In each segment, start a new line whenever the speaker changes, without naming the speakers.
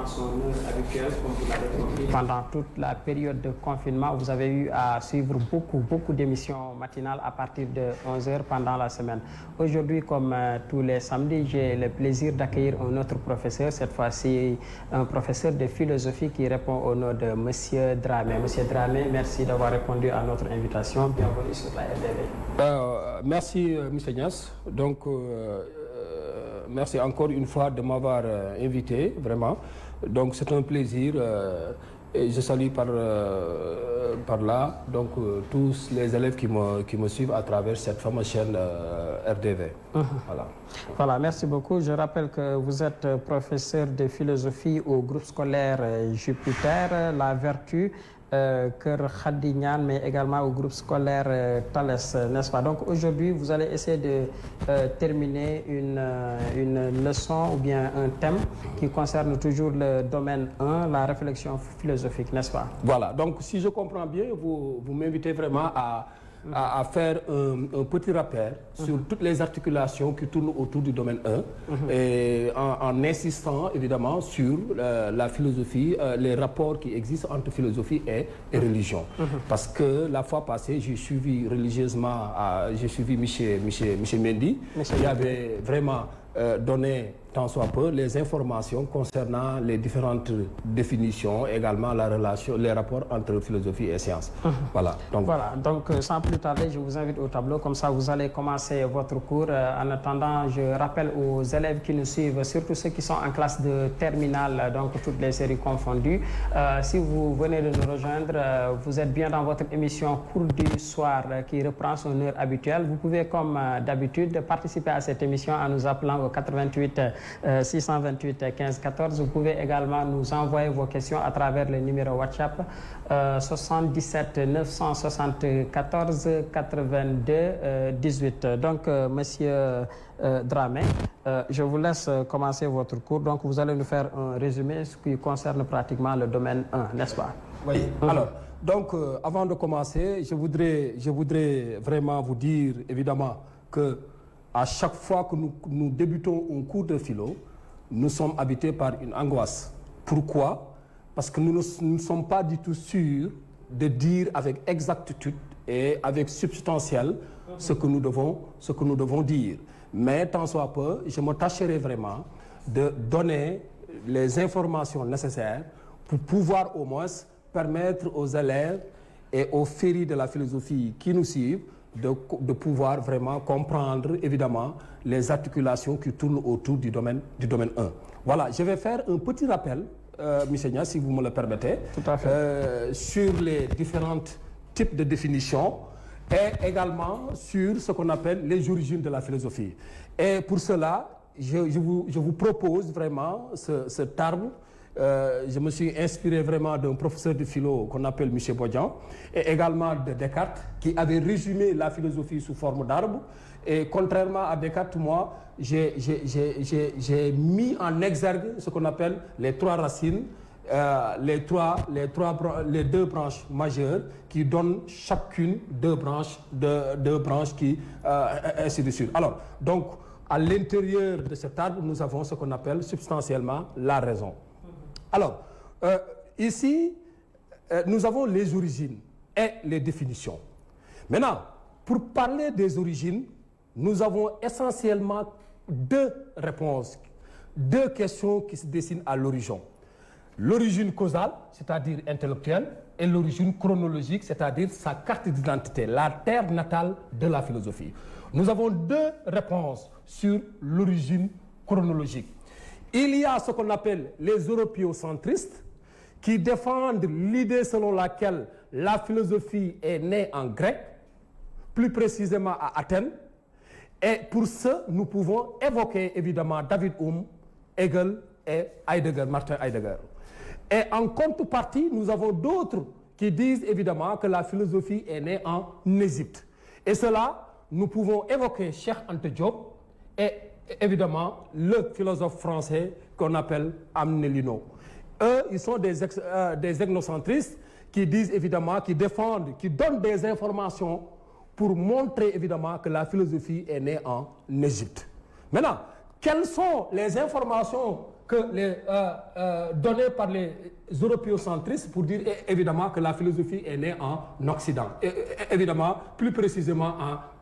reprend son heure habituelle, comme vous l'avez compris. Pendant toute la période de confinement, vous avez eu à suivre beaucoup d'émissions matinales à partir de 11h pendant la semaine. Aujourd'hui, comme tous les samedis, j'ai le plaisir d'accueillir un autre professeur, cette fois-ci un professeur de philosophie qui répond au nom de M. Dramé. Monsieur Dramé, merci d'avoir répondu à notre invitation. Bienvenue sur la RDV.
Merci, M. Nias. Donc, merci encore une fois de m'avoir invité, vraiment. Donc, c'est un plaisir. Et je salue par là donc, tous les élèves qui me suivent à travers cette fameuse chaîne RDV.
Voilà, merci beaucoup. Je rappelle que vous êtes professeur de philosophie au groupe scolaire Jupiter, La Vertu, Cœur Khadignan, mais également au groupe scolaire Thales, n'est-ce pas? Donc aujourd'hui, vous allez essayer de terminer une leçon ou bien un thème qui concerne toujours le domaine 1, la réflexion philosophique, n'est-ce pas?
Voilà, donc si je comprends bien, vous m'invitez vraiment à faire un petit rappel sur toutes les articulations qui tournent autour du domaine 1 et en insistant évidemment sur la philosophie, les rapports qui existent entre philosophie et religion. Parce que la fois passée, j'ai suivi religieusement, j'ai suivi Michel Mendy, qui avait vraiment donné tant soit peu les informations concernant les différentes définitions, également la relation, les rapports entre philosophie et science. Voilà.
Donc sans plus tarder, je vous invite au tableau, comme ça vous allez commencer votre cours. En attendant, je rappelle aux élèves qui nous suivent, surtout ceux qui sont en classe de terminale, donc toutes les séries confondues, si vous venez de nous rejoindre, vous êtes bien dans votre émission Cours du soir qui reprend son heure habituelle. Vous pouvez, comme d'habitude, participer à cette émission en nous appelant au 88 628 15 14. Vous pouvez également nous envoyer vos questions à travers le numéro WhatsApp 77 974 82 18. Donc, monsieur Dramé, je vous laisse commencer votre cours. Donc, vous allez nous faire un résumé ce qui concerne pratiquement le domaine 1, n'est-ce pas?
Oui. Alors, donc, avant de commencer, je voudrais vraiment vous dire, évidemment, que à chaque fois que nous débutons un cours de philo, nous sommes habités par une angoisse. Pourquoi? Parce que nous ne sommes pas du tout sûrs de dire avec exactitude et avec substantiel ce que nous devons dire. Mais tant soit peu, je me tâcherai vraiment de donner les informations nécessaires pour pouvoir au moins permettre aux élèves et aux féris de la philosophie qui nous suivent de pouvoir vraiment comprendre, évidemment, les articulations qui tournent autour du domaine 1. Voilà, je vais faire un petit rappel, M. Nia, si vous me le permettez,
tout à fait.
Sur les différents types de définitions et également sur ce qu'on appelle les origines de la philosophie. Et pour cela, je vous propose vraiment cet arbre. Je me suis inspiré vraiment d'un professeur de philo qu'on appelle Michel Bodian et également de Descartes qui avait résumé la philosophie sous forme d'arbre. Et contrairement à Descartes, moi, j'ai mis en exergue ce qu'on appelle les trois racines, les deux branches majeures qui donnent chacune deux branches qui ainsi de suite. Alors, donc, à l'intérieur de cet arbre, nous avons ce qu'on appelle substantiellement la raison. Alors, ici, nous avons les origines et les définitions. Maintenant, pour parler des origines, nous avons essentiellement deux réponses, deux questions qui se dessinent à l'origine. L'origine causale, c'est-à-dire intellectuelle, et l'origine chronologique, c'est-à-dire sa carte d'identité, la terre natale de la philosophie. Nous avons deux réponses sur l'origine chronologique. Il y a ce qu'on appelle les européocentristes qui défendent l'idée selon laquelle la philosophie est née en grec, plus précisément à Athènes. Et pour ce, nous pouvons évoquer évidemment David Hume, Hegel et Heidegger, Martin Heidegger. Et en contrepartie, nous avons d'autres qui disent évidemment que la philosophie est née en Égypte. Et cela, nous pouvons évoquer Cheikh Anta Diop et évidemment le philosophe français qu'on appelle Amnelino. Eux, ils sont des ethnocentristes qui disent évidemment, qui défendent, qui donnent des informations pour montrer évidemment que la philosophie est née en Égypte. Maintenant, quelles sont les informations donnée par les européocentristes pour dire évidemment que la philosophie est née en Occident, et évidemment plus précisément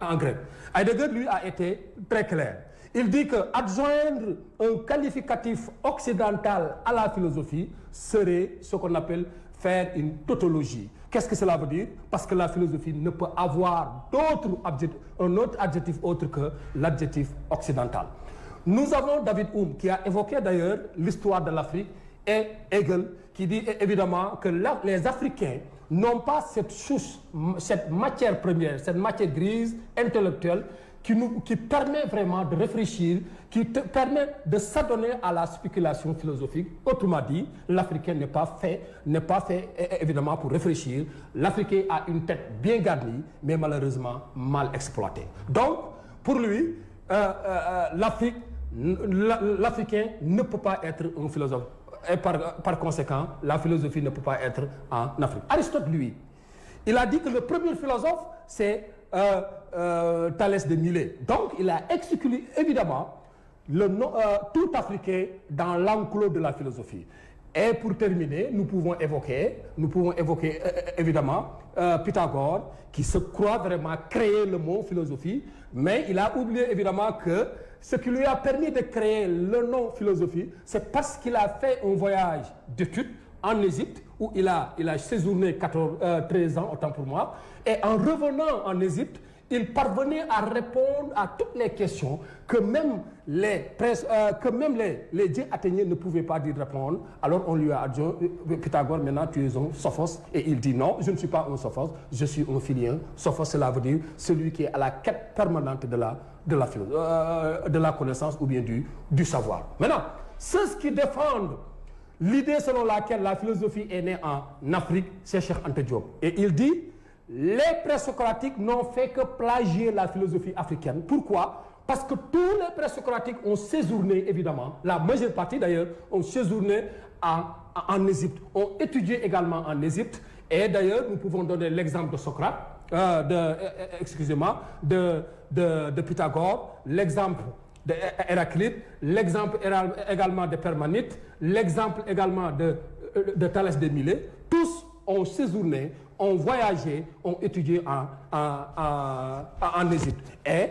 en grec. Heidegger, lui, a été très clair. Il dit que adjoindre un qualificatif occidental à la philosophie serait ce qu'on appelle faire une tautologie. Qu'est-ce que cela veut dire? Parce que la philosophie ne peut avoir un autre adjectif autre que l'adjectif occidental. Nous avons David Hume qui a évoqué d'ailleurs l'histoire de l'Afrique et Hegel qui dit évidemment que les Africains n'ont pas cette matière première, cette matière grise intellectuelle qui permet vraiment de réfléchir, qui permet de s'adonner à la spéculation philosophique. Autrement dit, l'Africain n'est pas fait évidemment pour réfléchir. L'Africain a une tête bien garnie, mais malheureusement mal exploitée. Donc, pour lui, l'Africain ne peut pas être un philosophe. Et par conséquent, la philosophie ne peut pas être en Afrique. Aristote, lui, il a dit que le premier philosophe, c'est Thalès de Milet. Donc, il a exclu évidemment tout Africain dans l'enclos de la philosophie. Et pour terminer, nous pouvons évoquer évidemment Pythagore, qui se croit vraiment créer le mot philosophie, mais il a oublié évidemment que ce qui lui a permis de créer le nom philosophie, c'est parce qu'il a fait un voyage d'études en Égypte, où il a séjourné 13 ans, autant pour moi, et en revenant en Égypte, il parvenait à répondre à toutes les questions que même les dieux athéniens ne pouvaient pas dire répondre. Alors on lui a dit, Pythagore, maintenant tu es un sophos. Et il dit non, je ne suis pas un sophos, je suis un philien. Sophos, cela veut dire celui qui est à la quête permanente de la connaissance ou bien du savoir. Maintenant, ceux qui défendent l'idée selon laquelle la philosophie est née en Afrique, c'est Cheikh Anta Diop. Et il dit, les présocratiques n'ont fait que plagier la philosophie africaine. Pourquoi? Parce que tous les présocratiques ont séjourné, évidemment, la majeure partie d'ailleurs, ont séjourné en Égypte, ont étudié également en Égypte. Et d'ailleurs, nous pouvons donner l'exemple de Socrate, de Pythagore, l'exemple d'Héraclite, l'exemple également de Parménide, l'exemple également de Thalès de Milet. Tous ont séjourné, ont voyagé, ont étudié en Égypte. Et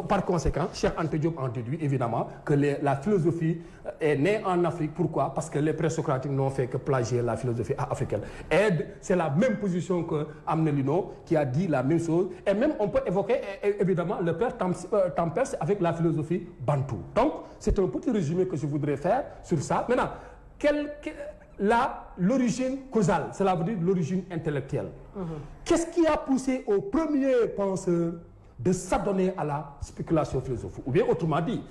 par conséquent, Cheikh Anta Diop en déduit évidemment que la philosophie est née en Afrique. Pourquoi? Parce que les présocratiques n'ont fait que plagier la philosophie africaine. Et c'est la même position que Amnelino qui a dit la même chose. Et même on peut évoquer évidemment le père Tampers avec la philosophie bantou. Donc c'est un petit résumé que je voudrais faire sur ça. Maintenant, l'origine causale, cela veut dire l'origine intellectuelle. Qu'est-ce qui a poussé aux premiers penseurs de s'adonner à la spéculation philosophique? Ou bien autrement dit,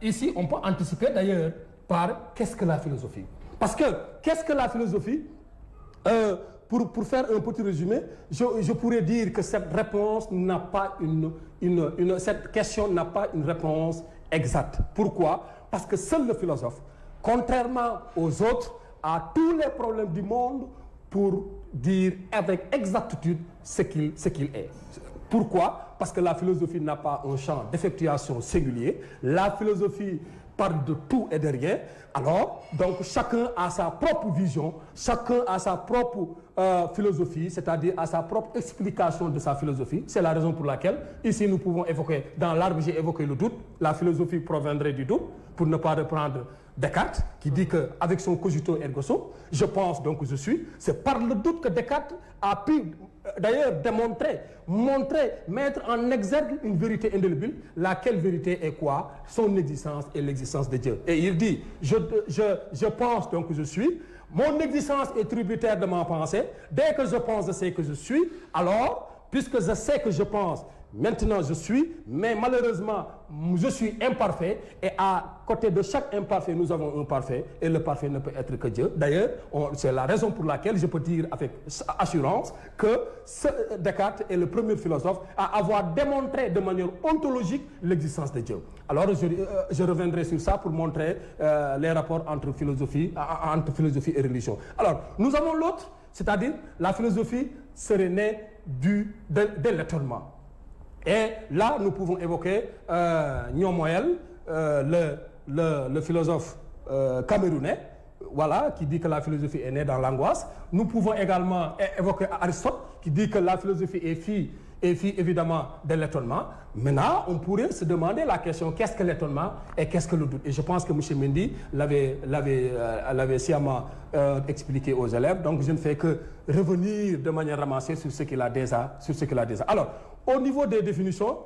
ici on peut anticiper d'ailleurs par qu'est-ce que la philosophie? Parce que qu'est-ce que la philosophie? Pour faire un petit résumé, je pourrais dire que cette réponse n'a pas cette question n'a pas une réponse exacte. Pourquoi? Parce que seul le philosophe, contrairement aux autres, a tous les problèmes du monde pour dire avec exactitude ce qu'il est. Pourquoi? Parce que la philosophie n'a pas un champ d'effectuation singulier. La philosophie parle de tout et de rien. Alors, donc chacun a sa propre vision, chacun a sa propre philosophie, c'est-à-dire à sa propre explication de sa philosophie. C'est la raison pour laquelle, ici nous pouvons évoquer, dans l'arbre j'ai évoqué le doute, la philosophie proviendrait du doute, pour ne pas reprendre Descartes, qui dit qu'avec son cogito ergo sum, je pense donc je suis. C'est par le doute que Descartes a pu d'ailleurs mettre en exergue une vérité indélébile. Laquelle vérité est quoi? Son existence et l'existence de Dieu. Et il dit, je pense donc je suis. Mon existence est tributaire de ma pensée. Dès que je pense, je sais que je suis. Alors, puisque je sais que je pense, maintenant je suis, mais malheureusement je suis imparfait, et à côté de chaque imparfait nous avons un parfait, et le parfait ne peut être que Dieu. D'ailleurs, c'est la raison pour laquelle je peux dire avec assurance que Descartes est le premier philosophe à avoir démontré de manière ontologique l'existence de Dieu. Alors je reviendrai sur ça pour montrer les rapports entre philosophie et religion. Alors nous avons l'autre, c'est-à-dire la philosophie serait née de l'étonnement. Et là, nous pouvons évoquer Gnon Moël, le philosophe camerounais, voilà, qui dit que la philosophie est née dans l'angoisse. Nous pouvons également évoquer Aristote, qui dit que la philosophie est fille évidemment de l'étonnement. Maintenant, on pourrait se demander la question, qu'est-ce que l'étonnement et qu'est-ce que le doute? Et je pense que M. Mendy l'avait sciemment expliqué aux élèves. Donc, je ne fais que revenir de manière ramassée sur ce qu'il a déjà. Alors, au niveau des définitions,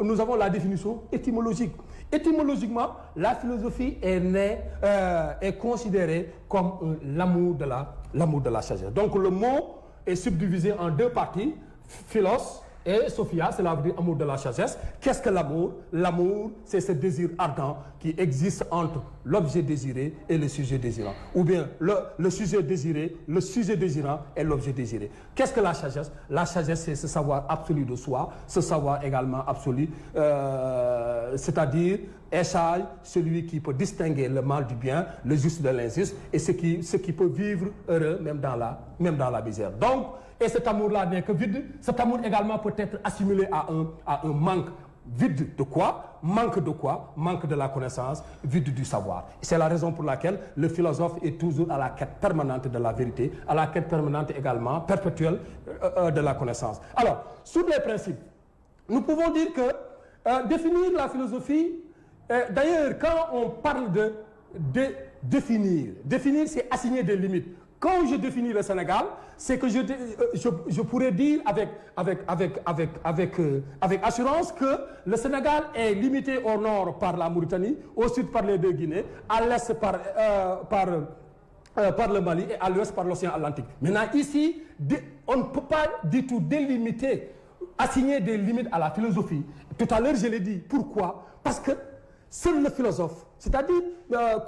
nous avons la définition étymologique. Étymologiquement, la philosophie est considérée comme l'amour de la sagesse. Donc, le mot est subdivisé en deux parties, philos et sophia, cela veut dire amour de la sagesse. Qu'est-ce que l'amour? L'amour, c'est ce désir ardent qui existe entre l'objet désiré et le sujet désirant. Ou bien le sujet désiré, le sujet désirant et l'objet désiré. Qu'est-ce que la sagesse? La sagesse, c'est ce savoir absolu de soi, ce savoir également absolu, c'est-à-dire échage, celui qui peut distinguer le mal du bien, le juste de l'injuste, et ce qui peut vivre heureux même dans la misère. Donc, et cet amour-là n'est que vide. Cet amour également peut être assimilé à un manque. Vide de quoi? Manque de quoi? Manque de la connaissance, vide du savoir. C'est la raison pour laquelle le philosophe est toujours à la quête permanente de la vérité, à la quête permanente également, perpétuelle de la connaissance. Alors, sur les principes, nous pouvons dire que définir la philosophie, d'ailleurs, quand on parle de définir, c'est assigner des limites. Quand je définis le Sénégal, c'est que je pourrais dire avec assurance que le Sénégal est limité au nord par la Mauritanie, au sud par les deux Guinées, à l'est par le Mali et à l'ouest par l'océan Atlantique. Maintenant, ici, on ne peut pas du tout délimiter, assigner des limites à la philosophie. Tout à l'heure, je l'ai dit. Pourquoi? Parce que seul le philosophe, c'est-à-dire,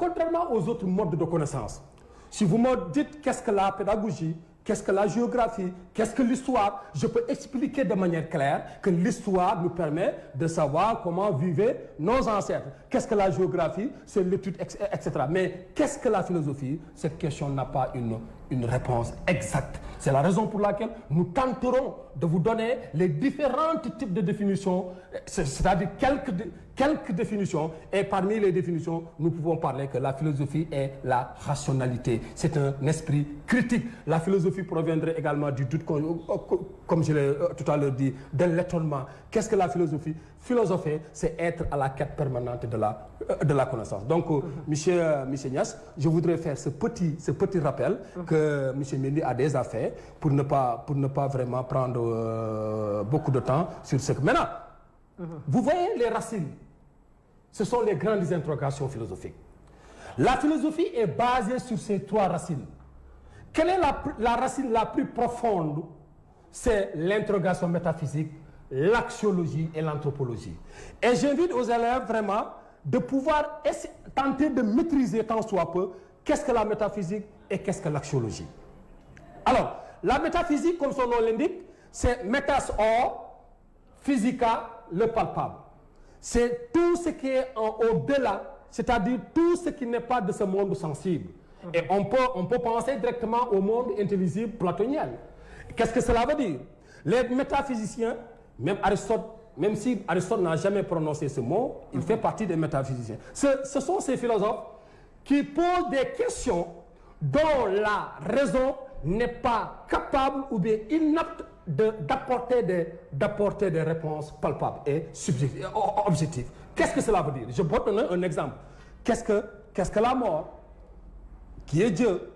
contrairement aux autres modes de connaissance, si vous me dites qu'est-ce que la pédagogie, qu'est-ce que la géographie, qu'est-ce que l'histoire, je peux expliquer de manière claire que l'histoire nous permet de savoir comment vivaient nos ancêtres. Qu'est-ce que la géographie? C'est l'étude, etc. Mais qu'est-ce que la philosophie? Cette question n'a pas une réponse exacte. C'est la raison pour laquelle nous tenterons de vous donner les différents types de définitions, c'est-à-dire quelques définitions. Et parmi les définitions, nous pouvons parler que la philosophie est la rationalité. C'est un esprit critique. La philosophie proviendrait également du doute, comme je l'ai tout à l'heure dit, de l'étonnement. Qu'est-ce que la philosophie? Philosopher, c'est être à la quête permanente de la connaissance. Donc, monsieur Niasse, je voudrais faire ce petit rappel que M. Mendy a déjà fait pour ne pas vraiment prendre beaucoup de temps sur ce que... Maintenant, vous voyez les racines. Ce sont les grandes interrogations philosophiques. La philosophie est basée sur ces trois racines. Quelle est la racine la plus profonde? C'est l'interrogation métaphysique, l'axiologie et l'anthropologie. Et j'invite aux élèves vraiment de pouvoir tenter de maîtriser tant soit peu qu'est-ce que la métaphysique et qu'est-ce que l'axiologie. Alors, la métaphysique, comme son nom l'indique, c'est métas or, physica, le palpable. C'est tout ce qui est au-delà, c'est-à-dire tout ce qui n'est pas de ce monde sensible. Et on peut penser directement au monde intelligible platonien. Qu'est-ce que cela veut dire? Les métaphysiciens, même Aristote, même si Aristote n'a jamais prononcé ce mot, il fait partie des métaphysiciens. Ce sont ces philosophes qui posent des questions dont la raison n'est pas capable ou bien inapte d'apporter des réponses palpables et objectives. Qu'est-ce que cela veut dire? Je peux donner un exemple. Qu'est-ce que la mort? Qui est Dieu?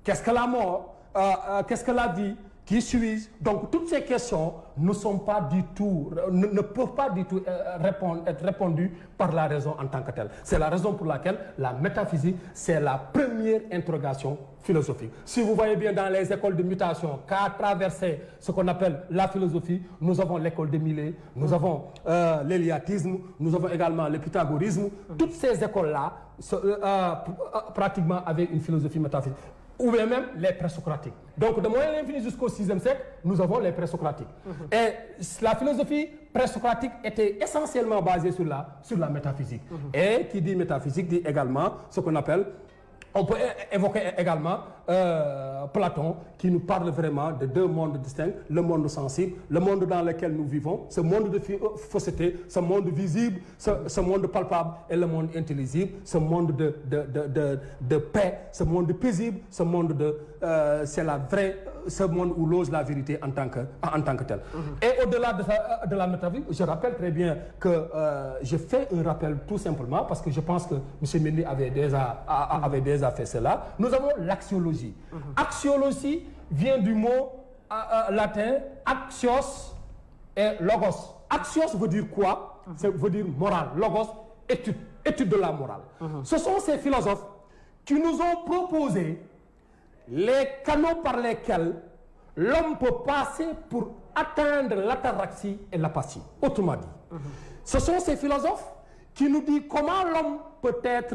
Qu'est-ce que la mort? Qu'est-ce que la vie? Qui suis-je? Donc toutes ces questions ne peuvent pas du tout être répondues par la raison en tant que telle. C'est la raison pour laquelle la métaphysique, c'est la première interrogation philosophique. Si vous voyez bien dans les écoles de mutation qu'a traversé ce qu'on appelle la philosophie, nous avons l'école de Millet, nous avons l'éliatisme, nous avons également le pythagorisme. Toutes ces écoles-là, pratiquement avec une philosophie métaphysique. Ou bien même les présocratiques. Donc, de moyen l'infini jusqu'au 6e siècle, nous avons les présocratiques. Et la philosophie présocratique était essentiellement basée sur la métaphysique. Et qui dit métaphysique dit également ce qu'on appelle On peut évoquer également Platon, qui nous parle vraiment de deux mondes distincts, le monde sensible, le monde dans lequel nous vivons, ce monde de fausseté, ce monde visible, ce monde palpable, et le monde intelligible, ce monde de paix, ce monde paisible, ce monde c'est la vraie, ce monde où loge la vérité en tant que tel. Et au-delà de la métaphysique, je rappelle très bien que je fais un rappel tout simplement parce que je pense que M. Mendy avait déjà fait cela. Nous avons l'axiologie. Axiologie vient du mot latin axios et logos. Axios veut dire quoi? Ça veut dire morale. Logos, étude de la morale. Ce sont ces philosophes qui nous ont proposé les canaux par lesquels l'homme peut passer pour atteindre l'ataraxie et l'apathie. Autrement dit, ce sont ces philosophes qui nous disent comment l'homme peut être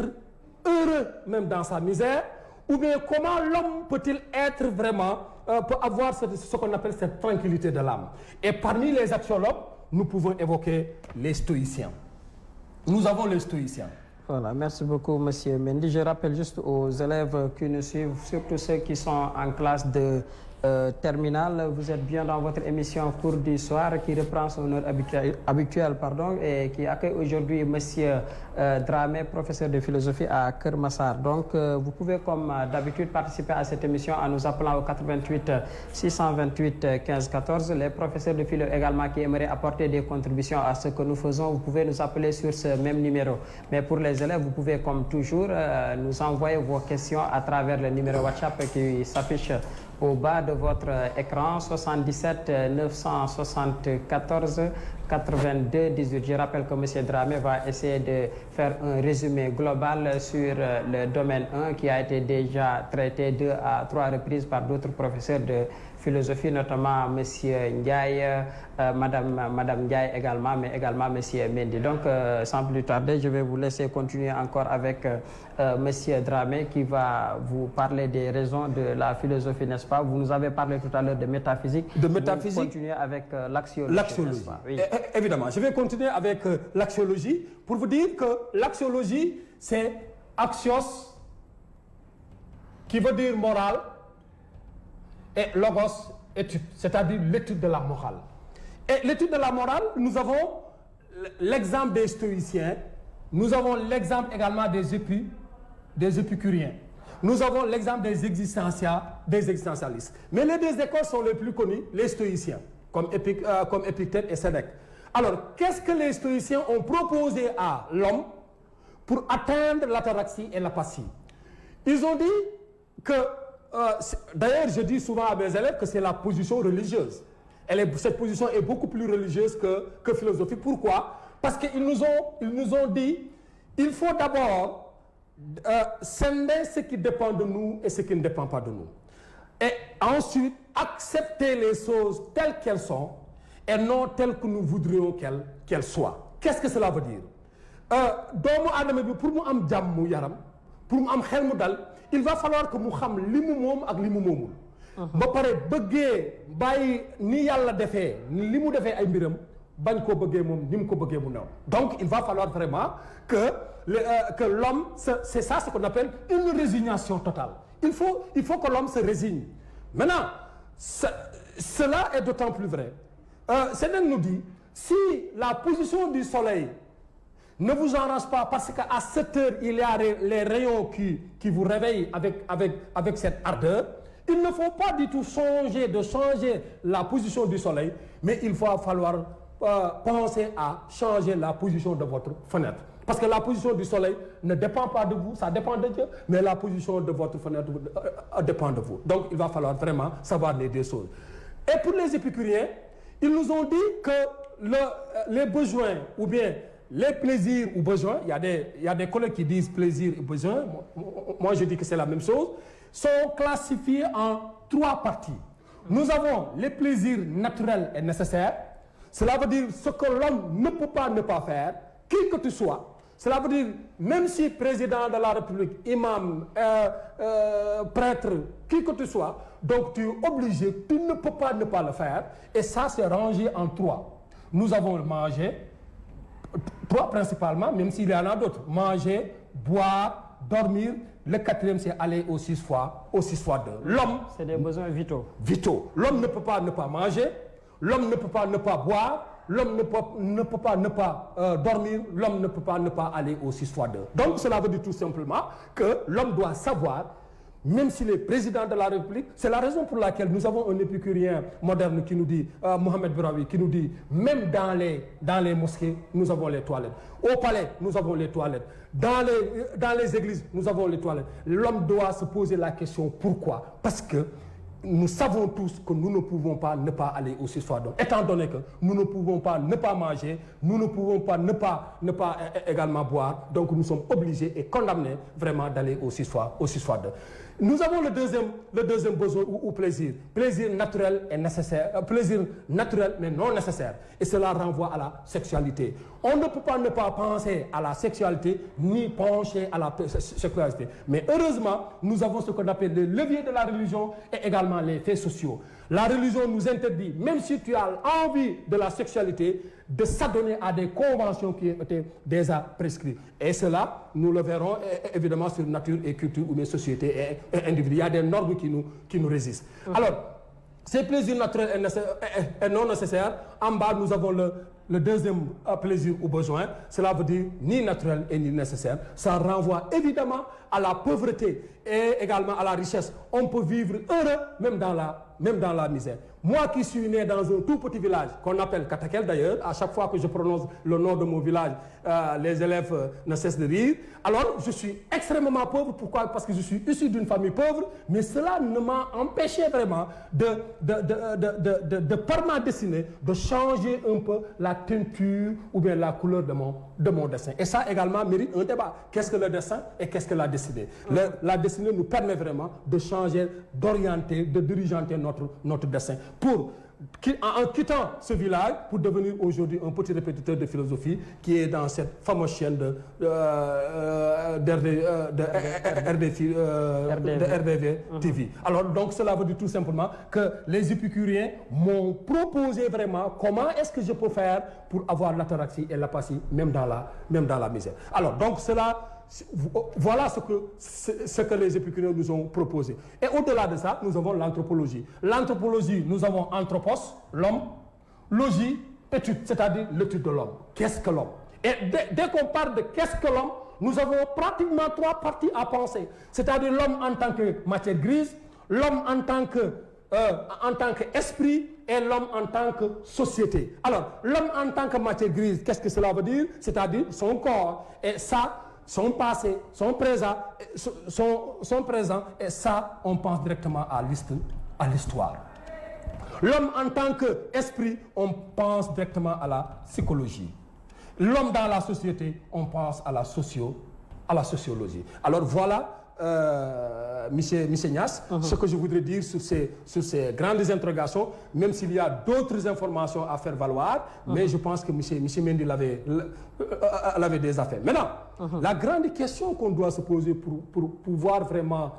heureux même dans sa misère, ou bien comment l'homme peut-il être vraiment, peut avoir ce qu'on appelle cette tranquillité de l'âme. Et parmi les axiologues, nous pouvons évoquer les stoïciens. Nous avons les stoïciens.
Voilà, merci beaucoup, Monsieur Mendy. Je rappelle juste aux élèves qui nous suivent, surtout ceux qui sont en classe de terminale, vous êtes bien dans votre émission Cours du soir qui reprend son heure habituelle et qui accueille aujourd'hui Monsieur Dramé, professeur de philosophie à Keur Massar. Donc, vous pouvez, comme d'habitude, participer à cette émission en nous appelant au 88 628 15 14. Les professeurs de philo également qui aimeraient apporter des contributions à ce que nous faisons, vous pouvez nous appeler sur ce même numéro. Mais pour les élèves, vous pouvez, comme toujours, nous envoyer vos questions à travers le numéro WhatsApp qui s'affiche au bas de votre écran, 77 974 82 18. Je rappelle que M. Dramé va essayer de faire un résumé global sur le domaine 1 qui a été déjà traité 2 à 3 reprises par d'autres professeurs de philosophie, notamment M. Ndiaye, Madame Ndiaye également, mais également M. Mendy. Donc, sans plus tarder, je vais vous laisser continuer encore avec M. Dramé qui va vous parler des raisons de la philosophie, n'est-ce pas? Vous nous avez parlé tout à l'heure de métaphysique.
De métaphysique.
Vous continuez avec l'axiologie.
L'axiologie.
Oui.
Évidemment, je vais continuer avec l'axiologie pour vous dire que l'axiologie, c'est axios, qui veut dire morale, et logos, étude, c'est-à-dire l'étude de la morale. Et l'étude de la morale, nous avons l'exemple des stoïciens, nous avons l'exemple également des épicuriens, nous avons l'exemple des existentialistes. Mais les deux écoles sont les plus connues, les stoïciens, comme Épictète et Sénèque. Alors, qu'est-ce que les stoïciens ont proposé à l'homme pour atteindre l'ataraxie et l'apathie? Ils ont dit que, d'ailleurs, je dis souvent à mes élèves que c'est la position religieuse. Cette position est beaucoup plus religieuse que philosophique. Pourquoi? Parce qu'ils nous ont dit il faut d'abord scinder ce qui dépend de nous et ce qui ne dépend pas de nous. Et ensuite, accepter les choses telles qu'elles sont et non telles que nous voudrions qu'elles soient. Qu'est-ce que cela veut dire? Doomu aadama bi pour mu am jàmm yaram, pour mu am xel mu dal, il va falloir que mu xam li mu moom ak li mu moomul. ba pare bëggee bàyyi ni yàlla defee li mu defee ay mbiram bañ koo bëggee moom ni mu ko bëggee mu new. Donc il va falloir vraiment que l'homme, c'est ça ce qu'on appelle une résignation totale. Il faut que l'homme se résigne. Maintenant, cela est d'autant plus vrai. Sénèque nous dit, si la position du soleil ne vous enrage pas parce qu'à 7 heures, il y a les rayons qui vous réveillent avec cette ardeur, il ne faut pas du tout changer la position du soleil, mais il va falloir penser à changer la position de votre fenêtre. Parce que la position du soleil ne dépend pas de vous, ça dépend de Dieu, mais la position de votre fenêtre dépend de vous. Donc il va falloir vraiment savoir les deux choses. Et pour les épicuriens, ils nous ont dit que les besoins ou bien les plaisirs ou besoins, il y a des collègues qui disent plaisir et besoin, moi je dis que c'est la même chose, sont classifiés en 3 parties. Nous avons les plaisirs naturels et nécessaires, cela veut dire ce que l'homme ne peut pas ne pas faire, qui que tu sois. Cela veut dire, même si président de la République, imam, prêtre, qui que tu sois, donc tu es obligé, tu ne peux pas ne pas le faire. Et ça, c'est rangé en 3. Nous avons mangé, 3 principalement, même s'il y en a d'autres. Manger, boire, dormir, Le quatrième, c'est aller au 6 fois 2. L'homme...
C'est des besoins vitaux.
Vitaux. L'homme ne peut pas ne pas manger, l'homme ne peut pas ne pas boire, l'homme ne peut pas ne pas dormir, l'homme ne peut pas ne pas aller au 6 fois 2. Donc cela veut dire tout simplement que l'homme doit savoir, même s'il est président de la République, c'est la raison pour laquelle nous avons un épicurien moderne qui nous dit, Mohamed Bouraoui, qui nous dit, même dans les mosquées, nous avons les toilettes. Au palais, nous avons les toilettes. Dans les églises, nous avons les toilettes. L'homme doit se poser la question pourquoi? Parce que nous savons tous que nous ne pouvons pas ne pas aller au 6 fois 2. Étant donné que nous ne pouvons pas ne pas manger, nous ne pouvons pas ne pas également boire, donc nous sommes obligés et condamnés vraiment d'aller au 6 fois 2. Nous avons le deuxième besoin ou plaisir. Plaisir naturel et nécessaire. Plaisir naturel mais non nécessaire. Et cela renvoie à la sexualité. On ne peut pas ne pas penser à la sexualité ni pencher à la sexualité. Mais heureusement, nous avons ce qu'on appelle le levier de la religion et également les faits sociaux. La religion nous interdit, même si tu as envie de la sexualité, de s'adonner à des conventions qui étaient déjà prescrites. Et cela, nous le verrons évidemment sur nature et culture ou bien société et individu. Il y a des normes qui nous résistent. Alors, ces plaisirs naturels et non nécessaires, en bas, nous avons le deuxième plaisir ou besoin. Cela veut dire ni naturel et ni nécessaire. Ça renvoie évidemment à la pauvreté et également à la richesse. On peut vivre heureux même dans la misère. Moi qui suis né dans un tout petit village qu'on appelle Katakel d'ailleurs, à chaque fois que je prononce le nom de mon village, les élèves ne cessent de rire. Alors je suis extrêmement pauvre. Pourquoi? Parce que je suis issu d'une famille pauvre, mais cela ne m'a empêché vraiment de par ma destinée, de changer un peu la teinture ou bien la couleur de mon destin. Et ça également mérite un débat. Qu'est-ce que le destin et qu'est-ce que la destinée? La destinée nous permet vraiment de changer, d'orienter, de dirigeanter notre destin. En quittant ce village pour devenir aujourd'hui un petit répétiteur de philosophie qui est dans cette fameuse chaîne de RDV TV. Alors donc cela veut dire tout simplement que les épicuriens m'ont proposé vraiment comment est-ce que je peux faire pour avoir l'ataraxie et l'apathie même dans la misère. Alors donc voilà ce que les épicuriens nous ont proposé. Et au-delà de ça, nous avons l'anthropologie. L'anthropologie, nous avons anthropos, l'homme, logie, étude, c'est-à-dire l'étude de l'homme. Qu'est-ce que l'homme? Et dès qu'on parle de qu'est-ce que l'homme, nous avons pratiquement trois parties à penser. C'est-à-dire l'homme en tant que matière grise, l'homme en tant qu'esprit et l'homme en tant que société. Alors, l'homme en tant que matière grise, qu'est-ce que cela veut dire? C'est-à-dire son corps et ça, son passé, son présent, et ça, on pense directement à l'histoire. L'homme en tant qu'esprit, on pense directement à la psychologie. L'homme dans la société, on pense à la sociologie. Alors voilà, Monsieur Niasse, ce que je voudrais dire sur ces grandes interrogations, même s'il y a d'autres informations à faire valoir, mais je pense que M. Mendy l'avait déjà fait. Maintenant, la grande question qu'on doit se poser pour pouvoir vraiment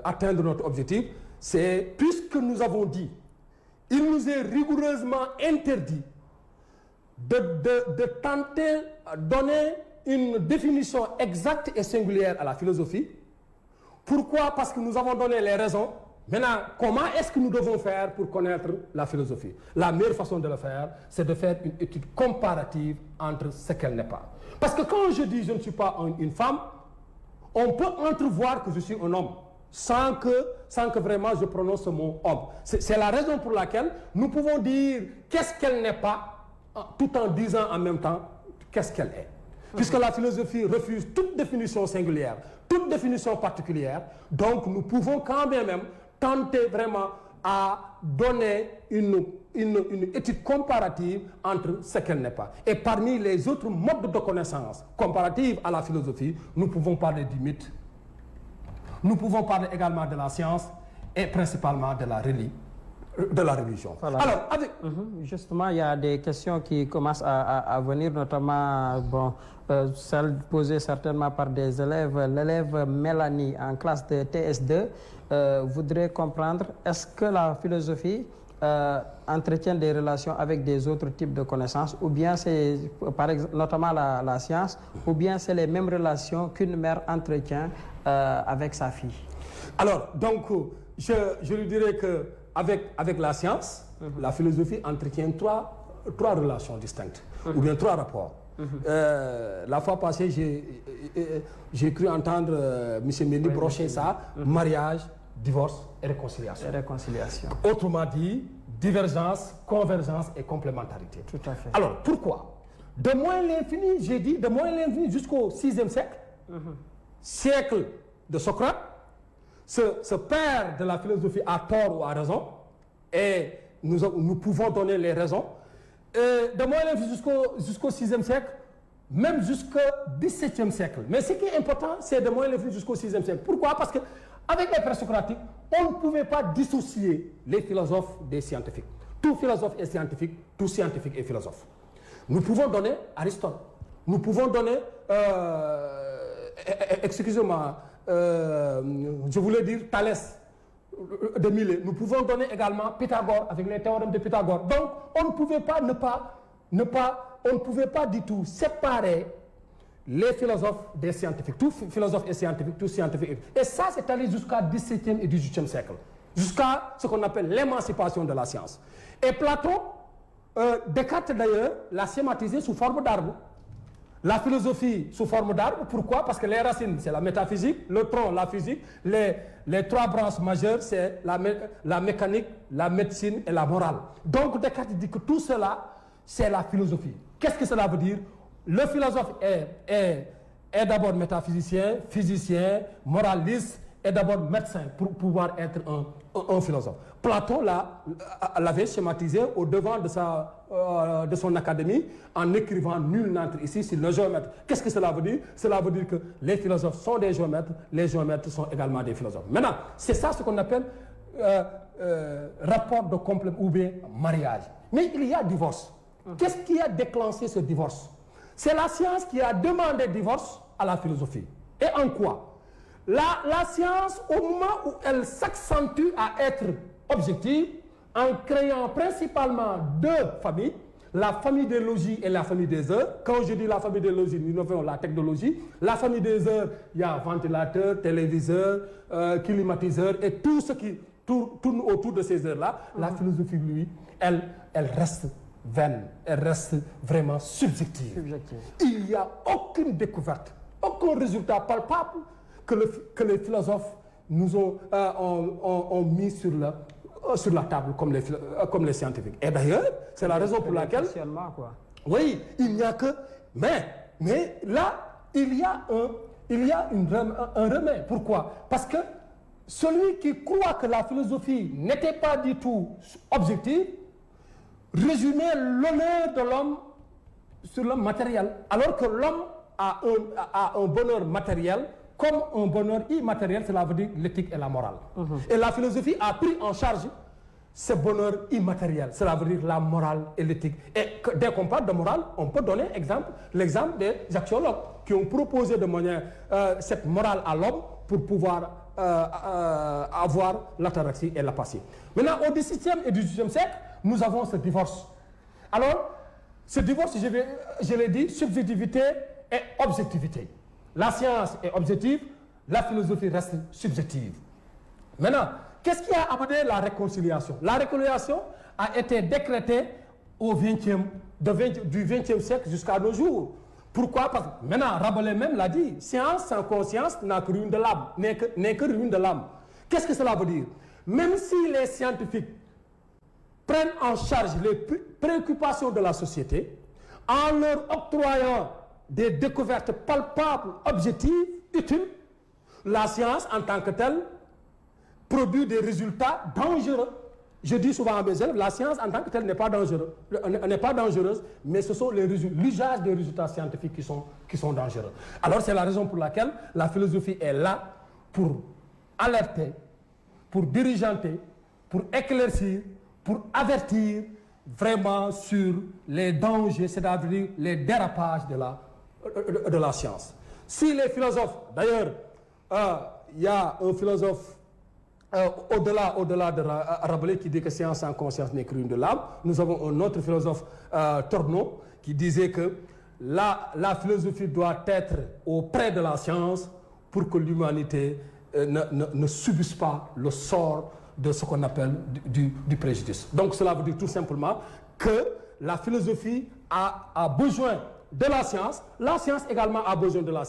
atteindre notre objectif, c'est, puisque nous avons dit, il nous est rigoureusement interdit de tenter de donner une définition exacte et singulière à la philosophie. Pourquoi? Parce que nous avons donné les raisons. Maintenant, comment est-ce que nous devons faire pour connaître la philosophie? La meilleure façon de le faire, c'est de faire une étude comparative entre ce qu'elle n'est pas. Parce que quand je dis je ne suis pas une femme, on peut entrevoir que je suis un homme, sans que vraiment je prononce ce mot homme. C'est la raison pour laquelle nous pouvons dire qu'est-ce qu'elle n'est pas, tout en disant en même temps qu'est-ce qu'elle est. Puisque la philosophie refuse toute définition singulière, toute définition particulière, donc nous pouvons quand même tenter vraiment à donner une étude comparative entre ce qu'elle n'est pas. Et parmi les autres modes de connaissance comparatifs à la philosophie, nous pouvons parler du mythe, nous pouvons parler également de la science et principalement de la religion. Voilà. Alors,
justement, il y a des questions qui commencent à venir, notamment celles posées certainement par des élèves. L'élève Mélanie en classe de TS2 voudrait comprendre, est-ce que la philosophie entretient des relations avec des autres types de connaissances, ou bien c'est, par exemple, notamment la science, ou bien c'est les mêmes relations qu'une mère entretient avec sa fille?
Alors, donc, je lui dirais qu'avec la science, la philosophie entretient trois relations distinctes, ou bien trois rapports. La fois passée, j'ai cru entendre M. Mendy brocher ça, mariage, divorce et réconciliation. Autrement dit, divergence, convergence et complémentarité.
Tout à fait.
Alors, pourquoi? De moins l'infini, j'ai dit, de moins l'infini jusqu'au 6e siècle, siècle de Socrate, ce père de la philosophie a tort ou a raison, et nous pouvons donner les raisons. De moins l'infini jusqu'au 6e siècle, même jusqu'au 17e siècle. Mais ce qui est important, c'est de moins l'infini jusqu'au 6e siècle. Pourquoi? Parce qu'avec les présocratiques, on ne pouvait pas dissocier les philosophes des scientifiques. Tout philosophe est scientifique, tout scientifique est philosophe. Nous pouvons donner Aristote, nous pouvons donner, excusez-moi, je voulais dire Thalès de Milet. Nous pouvons donner également Pythagore avec les théorèmes de Pythagore. Donc, on ne pouvait pas on ne pouvait pas du tout séparer les philosophes des scientifiques. Tout philosophe est scientifique, tout scientifique. Et ça, c'est allé jusqu'à 17e et 18e siècle, jusqu'à ce qu'on appelle l'émancipation de la science. Et Platon, Descartes d'ailleurs, l'a schématisé sous forme d'arbre. La philosophie sous forme d'arbre, pourquoi? Parce que les racines, c'est la métaphysique, le tronc, la physique, les trois branches majeures, c'est la mécanique, la médecine et la morale. Donc Descartes dit que tout cela, c'est la philosophie. Qu'est-ce que cela veut dire? Le philosophe est d'abord métaphysicien, physicien, moraliste, et d'abord médecin pour pouvoir être un philosophe. Platon l'avait schématisé au devant de son académie en écrivant « Nul n'entre ici sur le géomètre ». Qu'est-ce que cela veut dire? Cela veut dire que les philosophes sont des géomètres, les géomètres sont également des philosophes. Maintenant, c'est ça ce qu'on appelle rapport de complément ou bien mariage. Mais il y a divorce. Qu'est-ce qui a déclenché ce divorce? C'est la science qui a demandé divorce à la philosophie. Et en quoi? La science, au moment où elle s'accentue à être objective, en créant principalement deux familles, la famille des logis et la famille des heures. Quand je dis la famille des logis, nous avons la technologie. La famille des heures, il y a ventilateur, téléviseur, climatiseur et tout ce qui tourne autour de ces heures-là. La philosophie, lui, elle reste vaine, elle reste vraiment subjective. Il n'y a aucune découverte, aucun résultat palpable que les philosophes nous ont mis sur la table comme les scientifiques. Et d'ailleurs, c'est la raison pour laquelle... Oui, il n'y a que... Mais là, il y a un remède. Pourquoi? Parce que celui qui croit que la philosophie n'était pas du tout objective, résumait l'honneur de l'homme sur l'homme matériel. Alors que l'homme a un bonheur matériel comme un bonheur immatériel, cela veut dire l'éthique et la morale. Et la philosophie a pris en charge ce bonheur immatériel, cela veut dire la morale et l'éthique. Et dès qu'on parle de morale, on peut donner l'exemple des axiologues qui ont proposé de manière cette morale à l'homme pour pouvoir avoir l'ataraxie et l'apathie. Maintenant, au XVIIe et XVIIIe siècle, nous avons ce divorce. Alors, ce divorce, je l'ai dit, subjectivité et objectivité. La science est objective, la philosophie reste subjective. Maintenant, qu'est-ce qui a amené la réconciliation? La réconciliation a été décrétée du XXe siècle jusqu'à nos jours. Pourquoi? Parce que maintenant, Rabelais même l'a dit, science sans conscience n'a que ruine de l'âme, n'est que ruine de l'âme. Qu'est-ce que cela veut dire? Même si les scientifiques prennent en charge les préoccupations de la société, en leur octroyant des découvertes palpables, objectives, utiles, la science en tant que telle produit des résultats dangereux. Je dis souvent à mes élèves, la science en tant que telle n'est pas dangereuse, mais ce sont l'usage des résultats scientifiques qui sont dangereux. Alors c'est la raison pour laquelle la philosophie est là pour alerter, pour dirigeanter, pour éclaircir, pour avertir vraiment sur les dangers, c'est-à-dire les dérapages de la science. Si les philosophes, d'ailleurs, il y a un philosophe au-delà de Rabelais qui dit que science sans conscience n'est que ruine de l'âme, nous avons un autre philosophe, Torneau, qui disait que la philosophie doit être auprès de la science pour que l'humanité ne subisse pas le sort de ce qu'on appelle du préjudice. Donc cela veut dire tout simplement que la philosophie a besoin de la science également a besoin de la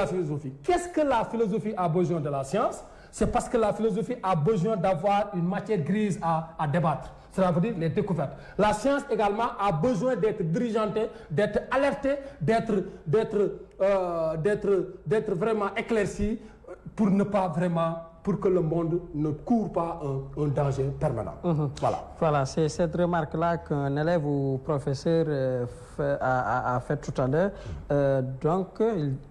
philosophie. Qu'est-ce que la philosophie a besoin de la science? C'est parce que la philosophie a besoin d'avoir une matière grise à débattre. Cela veut dire les découvertes. La science également a besoin d'être dirigentée, d'être alertée, d'être vraiment éclaircie pour ne pas vraiment, pour que le monde ne court pas un danger permanent.
Voilà, c'est cette remarque-là qu'un élève ou professeur a fait tout à l'heure. Donc,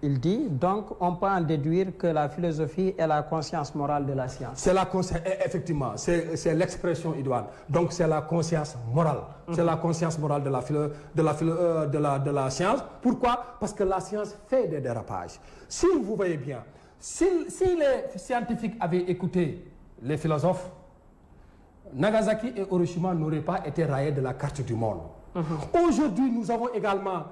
il dit, donc, on peut en déduire que la philosophie est la conscience morale de la science.
C'est la conscience, effectivement, c'est l'expression idoine. Donc, c'est la conscience morale. C'est la conscience morale de la science. Pourquoi? Parce que la science fait des dérapages. Si vous voyez bien, si les scientifiques avaient écouté les philosophes, Nagasaki et Hiroshima n'auraient pas été rayés de la carte du monde. Aujourd'hui, nous avons également,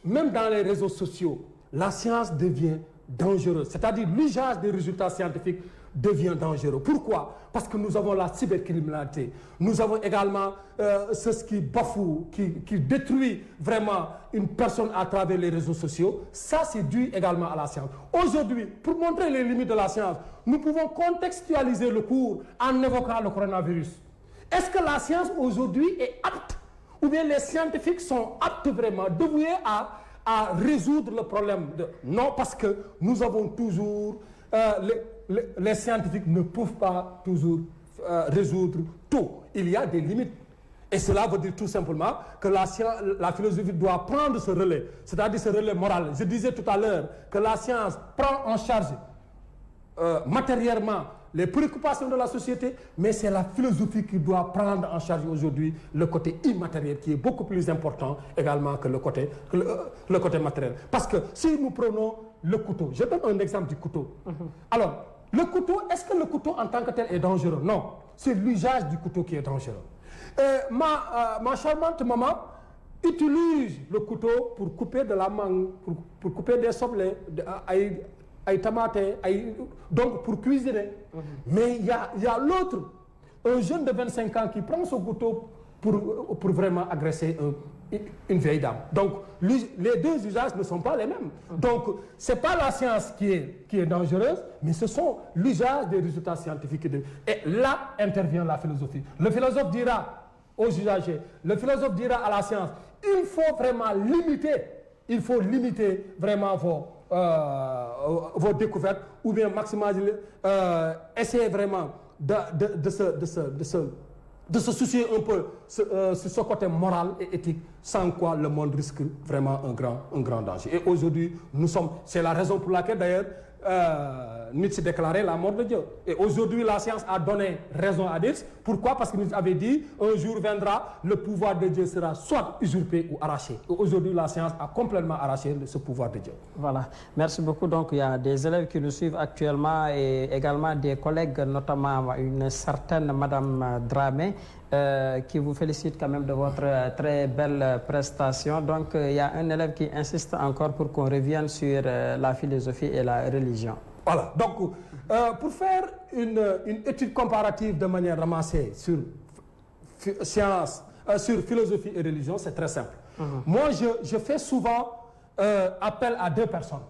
même dans les réseaux sociaux, la science devient dangereuse. C'est-à-dire l'usage des résultats scientifiques devient dangereux. Pourquoi? Parce que nous avons la cybercriminalité. Nous avons également ce qui bafoue, qui détruit vraiment une personne à travers les réseaux sociaux. Ça, c'est dû également à la science. Aujourd'hui, pour montrer les limites de la science, nous pouvons contextualiser le cours en évoquant le coronavirus. Est-ce que la science aujourd'hui est apte, ou bien les scientifiques sont aptes vraiment, dévoués à résoudre le problème? Non, parce que nous avons toujours... les scientifiques ne peuvent pas toujours résoudre tout. Il y a des limites. Et cela veut dire tout simplement que la philosophie doit prendre ce relais, c'est-à-dire ce relais moral. Je disais tout à l'heure que la science prend en charge matériellement les préoccupations de la société, mais c'est la philosophie qui doit prendre en charge aujourd'hui le côté immatériel, qui est beaucoup plus important également que le côté matériel. Parce que si nous prenons le couteau, je donne un exemple du couteau. Alors, le couteau, est-ce que le couteau en tant que tel est dangereux? Non, c'est l'usage du couteau qui est dangereux. Ma charmante maman utilise le couteau pour couper de la mangue, pour couper des soblés, des tomates, donc pour cuisiner. Mais il y a l'autre, un jeune de 25 ans qui prend son couteau pour vraiment agresser une vieille dame. Donc, les deux usages ne sont pas les mêmes. Donc, ce n'est pas la science qui est dangereuse, mais ce sont l'usage des résultats scientifiques. Et là intervient la philosophie. Le philosophe dira aux usagers, le philosophe dira à la science, il faut vraiment limiter vraiment vos découvertes, ou bien maximiser, essayer vraiment de se soucier un peu sur ce côté moral et éthique, sans quoi le monde risque vraiment un grand danger. Et aujourd'hui, c'est la raison pour laquelle d'ailleurs Nietzsche déclarait la mort de Dieu. Et aujourd'hui, la science a donné raison à Nietzsche. Pourquoi? Parce que Nietzsche avait dit, un jour viendra, le pouvoir de Dieu sera soit usurpé ou arraché. Et aujourd'hui, la science a complètement arraché ce pouvoir de Dieu.
Voilà, merci beaucoup. Donc, il y a des élèves qui nous suivent actuellement et également des collègues, notamment une certaine Madame Dramé, qui vous félicite quand même de votre très belle prestation. Donc, il y a un élève qui insiste encore pour qu'on revienne sur la philosophie et la religion.
Voilà, donc pour faire une étude comparative de manière ramassée sur philosophie et religion, c'est très simple. Moi, je fais souvent appel à deux personnes.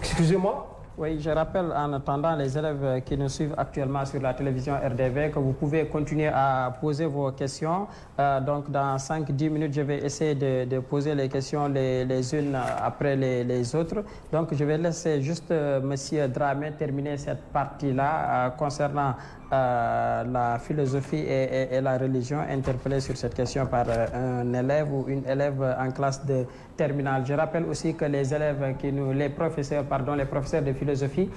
Excusez-moi.
Oui, je rappelle en attendant les élèves qui nous suivent actuellement sur la télévision RDV que vous pouvez continuer à poser vos questions. Donc dans 5-10 minutes, je vais essayer de poser les questions les unes après les autres. Donc je vais laisser juste Monsieur Dramé terminer cette partie-là concernant la philosophie et la religion, interpellée sur cette question par un élève ou une élève en classe de terminale. Je rappelle aussi que les élèves, les professeurs de philosophie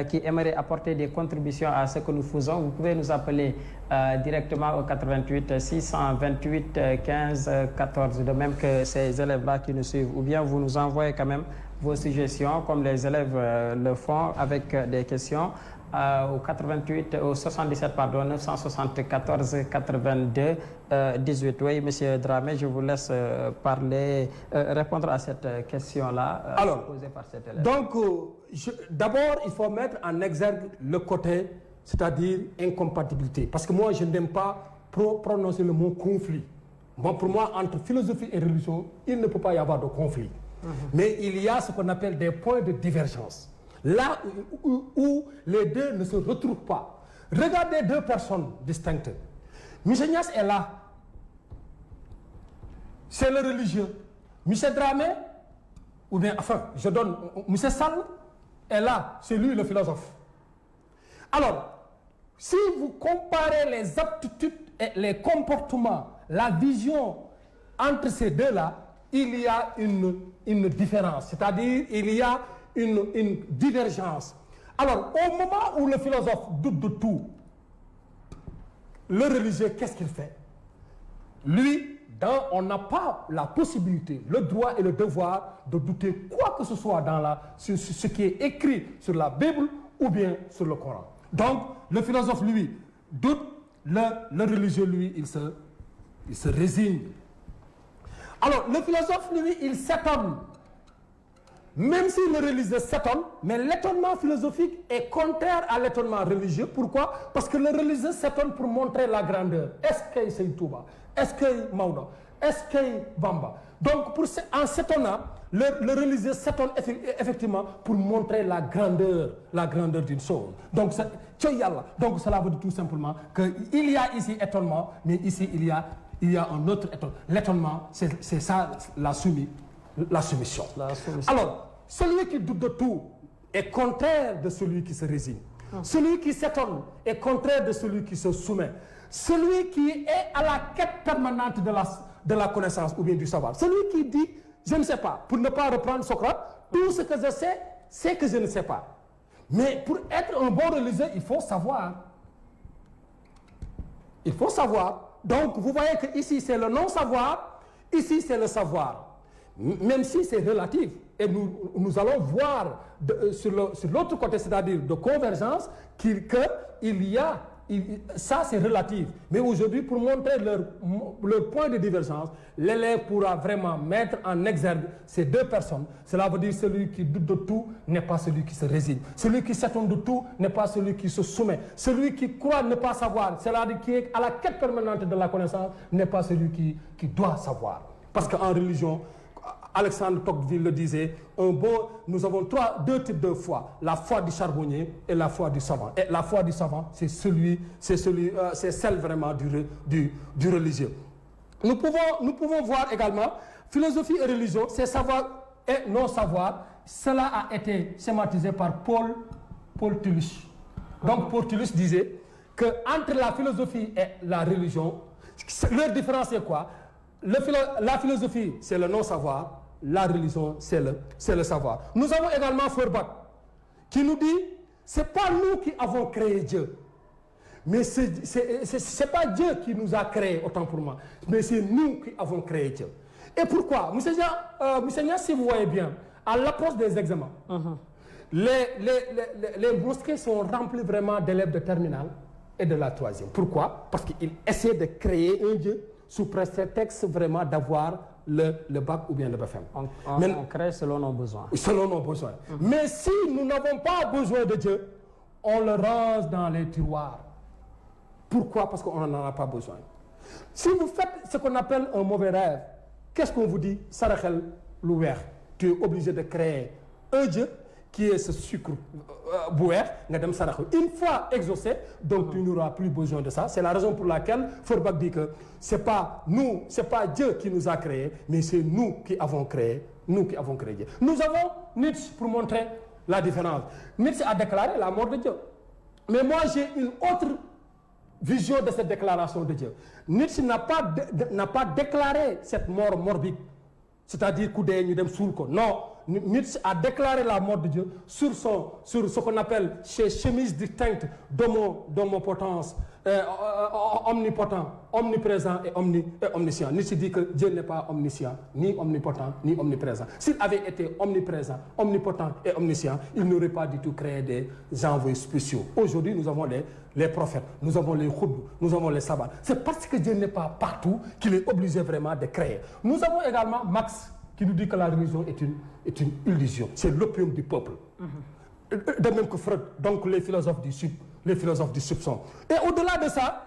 qui aimeraient apporter des contributions à ce que nous faisons, vous pouvez nous appeler directement au 88 628 15 14, de même que ces élèves-là qui nous suivent, ou bien vous nous envoyez quand même vos suggestions, comme les élèves le font, avec des questions au 88, au 77, pardon, 974 82 18. Oui, Monsieur Dramé, je vous laisse parler, répondre à cette question-là posée par cet élève.
Donc, d'abord, il faut mettre en exergue le côté, c'est-à-dire incompatibilité. Parce que moi, je n'aime pas prononcer le mot conflit. Bon, pour moi, entre philosophie et religion, il ne peut pas y avoir de conflit. Mais il y a ce qu'on appelle des points de divergence. Là où les deux ne se retrouvent pas. Regardez deux personnes distinctes. M. Niasse est là. C'est le religieux. M. Dramé, ou bien, enfin, je donne, M. Sall est là. C'est lui le philosophe. Alors, si vous comparez les aptitudes et les comportements, la vision entre ces deux-là, il y a une différence, c'est-à-dire il y a une divergence. Alors, au moment où le philosophe doute de tout, le religieux, qu'est-ce qu'il fait? Lui, on n'a pas la possibilité, le droit et le devoir de douter quoi que ce soit sur ce qui est écrit sur la Bible ou bien sur le Coran. Donc, le philosophe, lui, doute, le religieux, lui, il se résigne. Alors, le philosophe, lui, il s'étonne. Même si le religieux s'étonne, mais l'étonnement philosophique est contraire à l'étonnement religieux. Pourquoi? Parce que le religieux s'étonne pour montrer la grandeur. Est-ce que c'est Touba? Est-ce que Maodo? Est-ce que Bamba? Donc, en s'étonnant, le religieux s'étonne effectivement pour montrer la grandeur d'une chose. Donc, cela veut dire tout simplement qu'il y a ici étonnement, mais ici il y a un autre étonnement. L'étonnement, c'est ça la soumission. Alors, celui qui doute de tout est contraire de celui qui se résigne. Celui qui s'étonne est contraire de celui qui se soumet. Celui qui est à la quête permanente de la connaissance ou bien du savoir. Celui qui dit, je ne sais pas, pour ne pas reprendre Socrate, tout ce que je sais, c'est que je ne sais pas. Mais pour être un bon religieux, il faut savoir. Il faut savoir. Donc, vous voyez que ici, c'est le non-savoir, ici, c'est le savoir. Même si c'est relatif. Et nous allons voir sur l'autre côté, c'est-à-dire de convergence, qu'il y a, ça c'est relatif. Mais aujourd'hui, pour montrer leur point de divergence, l'élève pourra vraiment mettre en exergue ces deux personnes. Cela veut dire que celui qui doute de tout n'est pas celui qui se résigne. Celui qui s'étonne de tout n'est pas celui qui se soumet. Celui qui croit ne pas savoir, c'est-à-dire qui est à la quête permanente de la connaissance, n'est pas celui qui doit savoir. Parce qu'en religion, Alexandre Tocqueville le disait, nous avons deux types de foi, la foi du charbonnier et la foi du savant. Et la foi du savant, c'est celle vraiment du religieux. Nous pouvons voir également, philosophie et religion, c'est savoir et non-savoir. Cela a été schématisé par Paul Tillich. Donc Paul Tillich disait qu'entre la philosophie et la religion, leur différence c'est quoi? La philosophie, c'est le non-savoir. La religion, c'est le savoir. Nous avons également Feuerbach qui nous dit, c'est pas nous qui avons créé Dieu. Mais c'est pas Dieu qui nous a créés, autant pour moi. Mais c'est nous qui avons créé Dieu. Et pourquoi? Monsieur Nia, si vous voyez bien, à l'approche des examens, les mosquées sont remplies vraiment d'élèves de terminale et de la troisième. Pourquoi? Parce qu'ils essaient de créer un Dieu sous prétexte vraiment d'avoir le bac ou bien le BFM.
On crée selon nos besoins.
Selon nos besoins. Mais si nous n'avons pas besoin de Dieu, on le range dans les tiroirs. Pourquoi? Parce qu'on n'en a pas besoin. Si vous faites ce qu'on appelle un mauvais rêve, qu'est-ce qu'on vous dit? Sarakhel Louer. Tu es obligé de créer un Dieu qui est ce sucre bouer. Une fois exaucé, donc tu n'auras plus besoin de ça. C'est la raison pour laquelle Feuerbach dit que c'est pas Dieu qui nous a créés, mais c'est nous qui avons créé Dieu. Nous avons Nietzsche pour montrer la différence. Nietzsche a déclaré la mort de Dieu. Mais moi, j'ai une autre vision de cette déclaration de Dieu. Nietzsche n'a pas déclaré cette mort morbide, c'est-à-dire Koudé, Nudem Soulko. Non, Nietzsche a déclaré la mort de Dieu sur ce qu'on appelle ses chemises distinctes d'homopotence, omnipotent, omniprésent et omniscient. Nietzsche dit que Dieu n'est pas omniscient, ni omnipotent, ni omniprésent. S'il avait été omniprésent, omnipotent et omniscient, il n'aurait pas du tout créé des envoyés spéciaux. Aujourd'hui, nous avons les prophètes, nous avons les khouds, nous avons les sabbats. C'est parce que Dieu n'est pas partout qu'il est obligé vraiment de créer. Nous avons également Marx qui nous dit que la religion est une illusion. C'est l'opium du peuple. De même que Freud, donc les philosophes du soupçon. Et au-delà de ça,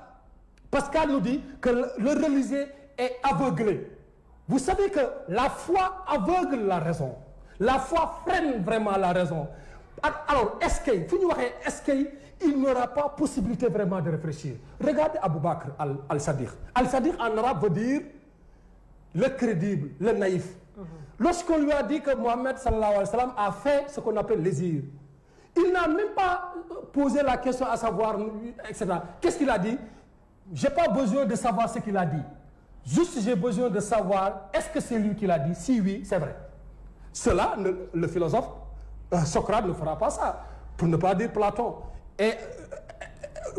Pascal nous dit que le religieux est aveuglé. Vous savez que la foi aveugle la raison. La foi freine vraiment la raison. Alors, est-ce qu'il n'aura pas possibilité vraiment de réfléchir? Regardez Abou Bakr al-Sadiq. Al-Sadiq en arabe veut dire le crédible, le naïf. Lorsqu'on lui a dit que Mohammed sallallahu alayhi wa sallam a fait ce qu'on appelle l'hésir, il n'a même pas posé la question à savoir, etc. Qu'est-ce qu'il a dit? Je n'ai pas besoin de savoir ce qu'il a dit. Juste, j'ai besoin de savoir, est-ce que c'est lui qui l'a dit? Si oui, c'est vrai. Cela, le philosophe Socrate ne fera pas ça, pour ne pas dire Platon. Et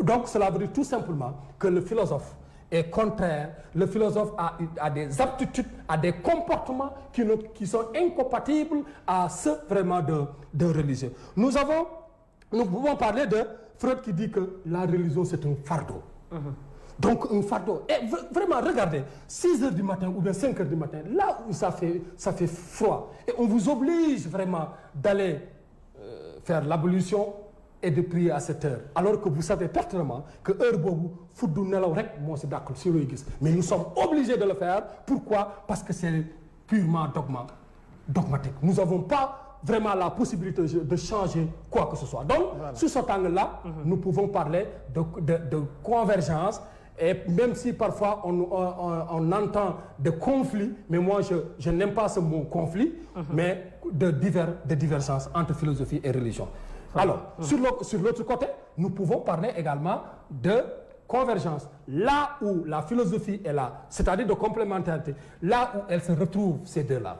donc, cela veut dire tout simplement que le philosophe est contraire. Le philosophe a des aptitudes, a des comportements qui sont incompatibles à ceux vraiment de religieux. Nous pouvons parler de Freud qui dit que la religion c'est un fardeau. Donc un fardeau. Et vraiment, regardez, 6 heures du matin ou bien 5 heures du matin, là où ça fait froid, et on vous oblige vraiment d'aller faire l'ablution et de prier à cette heure. Alors que vous savez pertinemment que heure bobu, fuddu nelaw rek mo ci dakul ci loy gis. Mais nous sommes obligés de le faire. Pourquoi? Parce que c'est purement dogmatique. Nous n'avons pas vraiment la possibilité de changer quoi que ce soit. Donc, voilà. Sur cet angle-là, nous pouvons parler de convergence. Et même si parfois on entend de conflits, mais moi je n'aime pas ce mot conflit, mais de divergence entre philosophie et religion. Alors, sur l'autre côté, nous pouvons parler également de convergence. Là où la philosophie est là, c'est-à-dire de complémentarité, là où elle se retrouve, ces deux-là.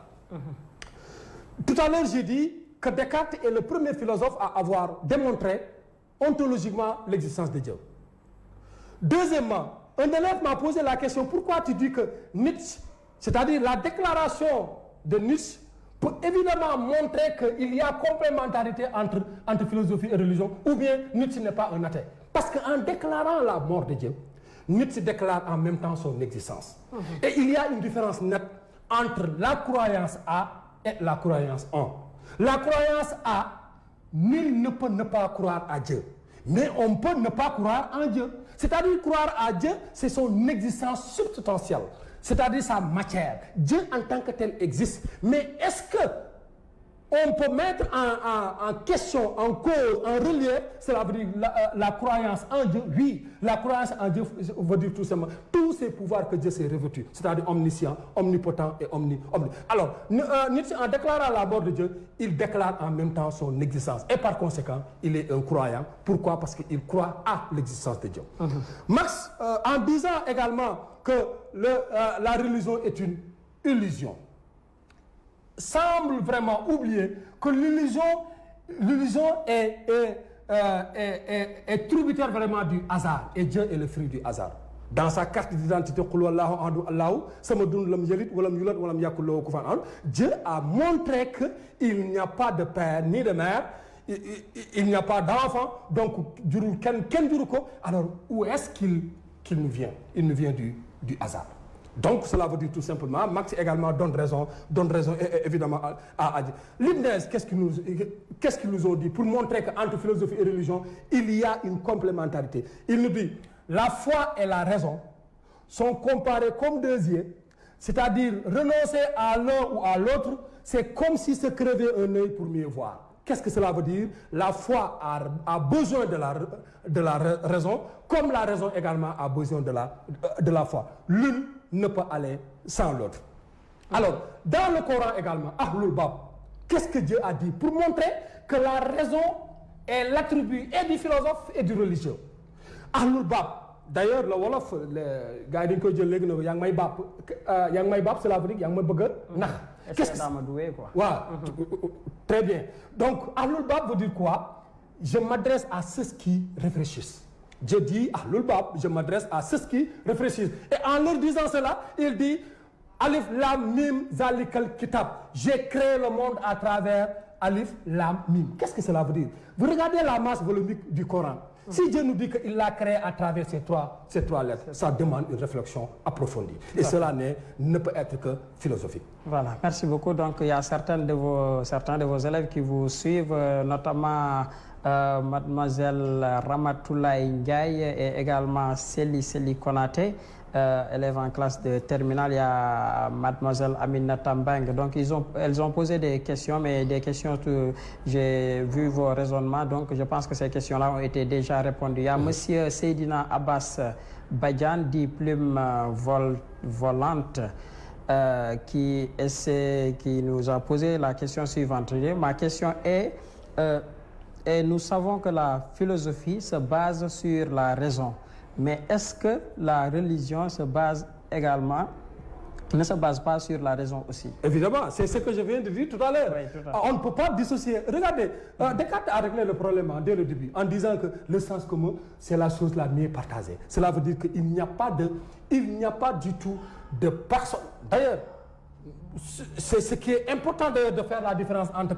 Tout à l'heure, j'ai dit que Descartes est le premier philosophe à avoir démontré ontologiquement l'existence de Dieu. Deuxièmement, un élève m'a posé la question, pourquoi tu dis que Nietzsche, c'est-à-dire la déclaration de Nietzsche, peut évidemment montrer qu'il y a complémentarité entre philosophie et religion, ou bien Nietzsche n'est pas un athée. Parce qu'en déclarant la mort de Dieu, Nietzsche déclare en même temps son existence. Et il y a une différence nette entre la croyance A et la croyance en. La croyance A, nul ne peut ne pas croire à Dieu. Mais on peut ne pas croire en Dieu. C'est-à-dire croire à Dieu, c'est son existence substantielle. C'est-à-dire sa matière. Dieu en tant que tel existe. Mais est-ce que on peut mettre en question, en cause, en relief, cela veut dire la croyance en Dieu? Oui, la croyance en Dieu veut dire tout simplement tous ces pouvoirs que Dieu s'est revêtu, c'est-à-dire omniscient, omnipotent et omni. Alors, Nietzsche, en déclarant la mort de Dieu, il déclare en même temps son existence. Et par conséquent, il est un croyant. Pourquoi? Parce qu'il croit à l'existence de Dieu. Marx, en disant également que la religion est une illusion, semble vraiment oublier que l'illusion est tributaire vraiment du hasard. Et Dieu est le fruit du hasard. Dans sa carte d'identité, Dieu a montré qu'il n'y a pas de père ni de mère, il n'y a pas d'enfant, donc alors où est-ce qu'il nous vient? Il nous vient du hasard. Donc cela veut dire tout simplement, Marx également donne raison évidemment à Dieu. Leibniz, qu'est-ce qu'ils nous ont dit pour montrer qu'entre philosophie et religion, il y a une complémentarité. Il nous dit, la foi et la raison sont comparées comme deux yeux, c'est-à-dire renoncer à l'un ou à l'autre, c'est comme si se crevait un œil pour mieux voir. Qu'est-ce que cela veut dire? La foi a besoin de la raison, comme la raison également a besoin de la foi. L'une ne peut aller sans l'autre. Alors, dans le Coran également, Ahlul Bab, qu'est-ce que Dieu a dit pour montrer que la raison est l'attribut et du philosophe et du religieux? Ahlul Bab, d'ailleurs, le Wolof, les gars qui disent que Yang may bab, cela veut dire Yang may bëgg nax.
Qu'est-ce que ça m'a doué, quoi?
Ouais, très bien. Donc, Ahlul Bab veut dire quoi? Je m'adresse à ceux qui réfléchissent. Je dis Ahlul Bab, je m'adresse à ceux qui réfléchissent. Et en leur disant cela, il dit Alif Lam Mim Zalikal Kitab. J'ai créé le monde à travers Alif Lam Mim. Qu'est-ce que cela veut dire? Vous regardez la masse volumique du Coran. Si Dieu nous dit qu'il l'a créé à travers ces trois lettres, ça demande une réflexion approfondie. Et cela ne peut être que philosophique.
Voilà, merci beaucoup. Donc, il y a certains de vos élèves qui vous suivent, notamment mademoiselle Ramatoulaye Ndiaye et également Célie Konaté, élève en classe de terminale. Il y a mademoiselle Aminata Mbang. Donc, elles ont posé des questions, mais des questions que j'ai vu vos raisonnements. Donc, je pense que ces questions-là ont été déjà répondues. Il y a monsieur Seydina Abbas Badian, dit Plume Volante, qui nous a posé la question suivante. Ma question est... et nous savons que la philosophie se base sur la raison. Mais est-ce que la religion ne se base pas sur la raison aussi?
Évidemment, c'est ce que je viens de dire tout à l'heure. Oui, on ne peut pas dissocier. Regardez, Descartes a réglé le problème dès le début en disant que le sens commun, c'est la chose la mieux partagée. Cela veut dire qu'il n'y a pas du tout de personne. D'ailleurs, c'est ce qui est important de faire la différence entre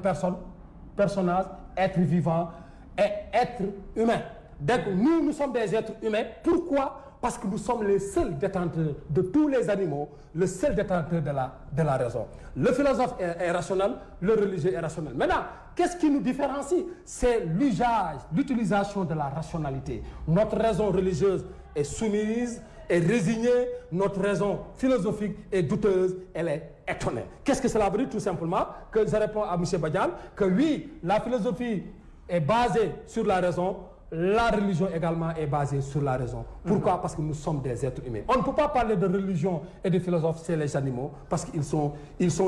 personnage, être vivant et être humain. Donc nous sommes des êtres humains. Pourquoi? Parce que nous sommes les seuls détenteurs de tous les animaux, le seul détenteur de la raison. Le philosophe est rationnel, le religieux est rationnel. Maintenant, qu'est-ce qui nous différencie? C'est l'utilisation de la rationalité. Notre raison religieuse est soumise, est résignée, notre raison philosophique est douteuse, elle est étonnée. Qu'est-ce que cela veut dire? Tout simplement que je réponds à M. Badian que oui, la philosophie est basée sur la raison, la religion également est basée sur la raison. Pourquoi? Parce que nous sommes des êtres humains. On ne peut pas parler de religion et de philosophes, c'est les animaux, parce qu'ils sont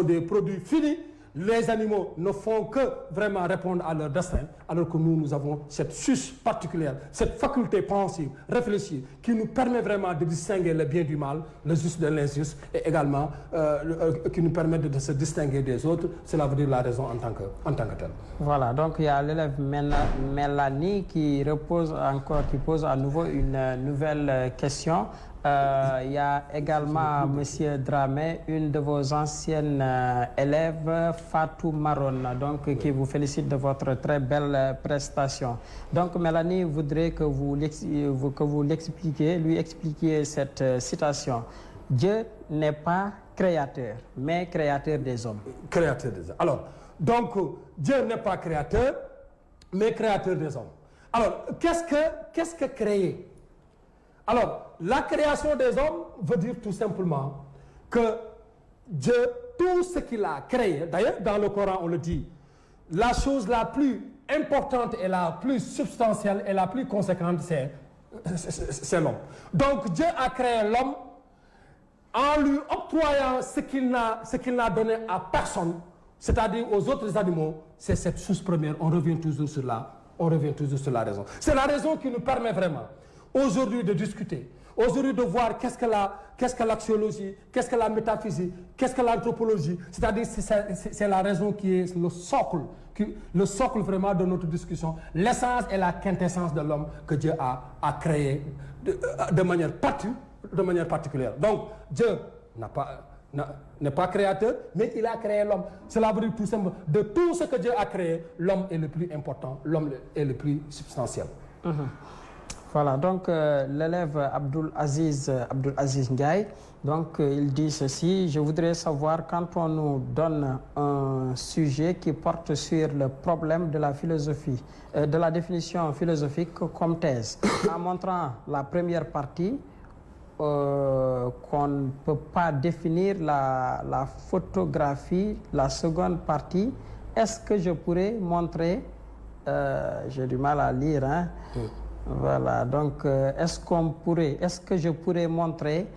des produits finis. Les animaux ne font que vraiment répondre à leur destin, alors que nous avons cette suce particulière, cette faculté pensive, réfléchir, qui nous permet vraiment de distinguer le bien du mal, le juste de l'injuste, et également qui nous permet de se distinguer des autres. Cela veut dire la raison en tant que telle.
Voilà, donc il y a l'élève Mélanie qui pose à nouveau une nouvelle question. Il y a également M. Dramé, une de vos anciennes élèves, Fatou Maron, donc, qui vous félicite de votre très belle prestation. Donc Mélanie voudrait que vous lui expliquiez cette citation. Dieu n'est pas créateur, mais créateur des hommes.
Créateur des hommes. Alors, donc, Dieu n'est pas créateur, mais créateur des hommes. Alors, qu'est-ce que créer? Alors, la création des hommes veut dire tout simplement que Dieu, tout ce qu'il a créé, d'ailleurs dans le Coran on le dit, la chose la plus importante et la plus substantielle et la plus conséquente, c'est l'homme. Donc Dieu a créé l'homme en lui octroyant ce qu'il n'a donné à personne, c'est-à-dire aux autres animaux. C'est cette source première, on revient toujours sur la raison. C'est la raison qui nous permet vraiment aujourd'hui de discuter, aujourd'hui de voir qu'est-ce que l'axiologie, qu'est-ce que la métaphysique, qu'est-ce que l'anthropologie. C'est-à-dire c'est la raison qui est le socle vraiment de notre discussion, l'essence et la quintessence de l'homme que Dieu a créé de manière particulière. Donc Dieu n'est pas créateur, mais il a créé l'homme. Cela veut dire tout simplement, de tout ce que Dieu a créé, l'homme est le plus important, l'homme est le plus substantiel.
Voilà, donc l'élève Abdul Aziz Ndiaye, donc il dit ceci: je voudrais savoir, quand on nous donne un sujet qui porte sur le problème de la philosophie, de la définition philosophique comme thèse, en montrant la première partie, qu'on ne peut pas définir la photographie, la seconde partie, est-ce que je pourrais montrer, j'ai du mal à lire, hein? Voilà, donc est-ce que je pourrais montrer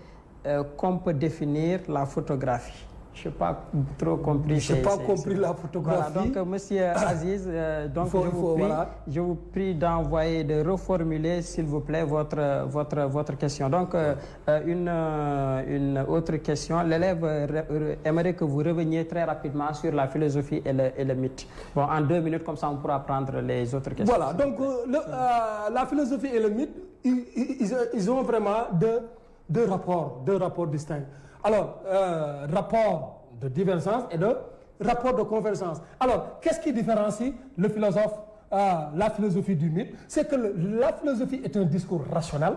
qu'on peut définir la photographie? Je n'ai pas trop compris.
Je n'ai pas compris la photographie.
Voilà, donc, monsieur Aziz, donc je vous prie d'envoyer, de reformuler, s'il vous plaît, votre question. Donc, une autre question. L'élève aimerait que vous reveniez très rapidement sur la philosophie et le mythe. Bon, en 2 minutes, comme ça, on pourra prendre les autres questions.
Voilà, donc la philosophie et le mythe, ils ont vraiment deux rapports distincts. Alors, rapport de divergence et de rapport de convergence. Alors, qu'est-ce qui différencie le philosophe, la philosophie du mythe? C'est que la philosophie est un discours rationnel,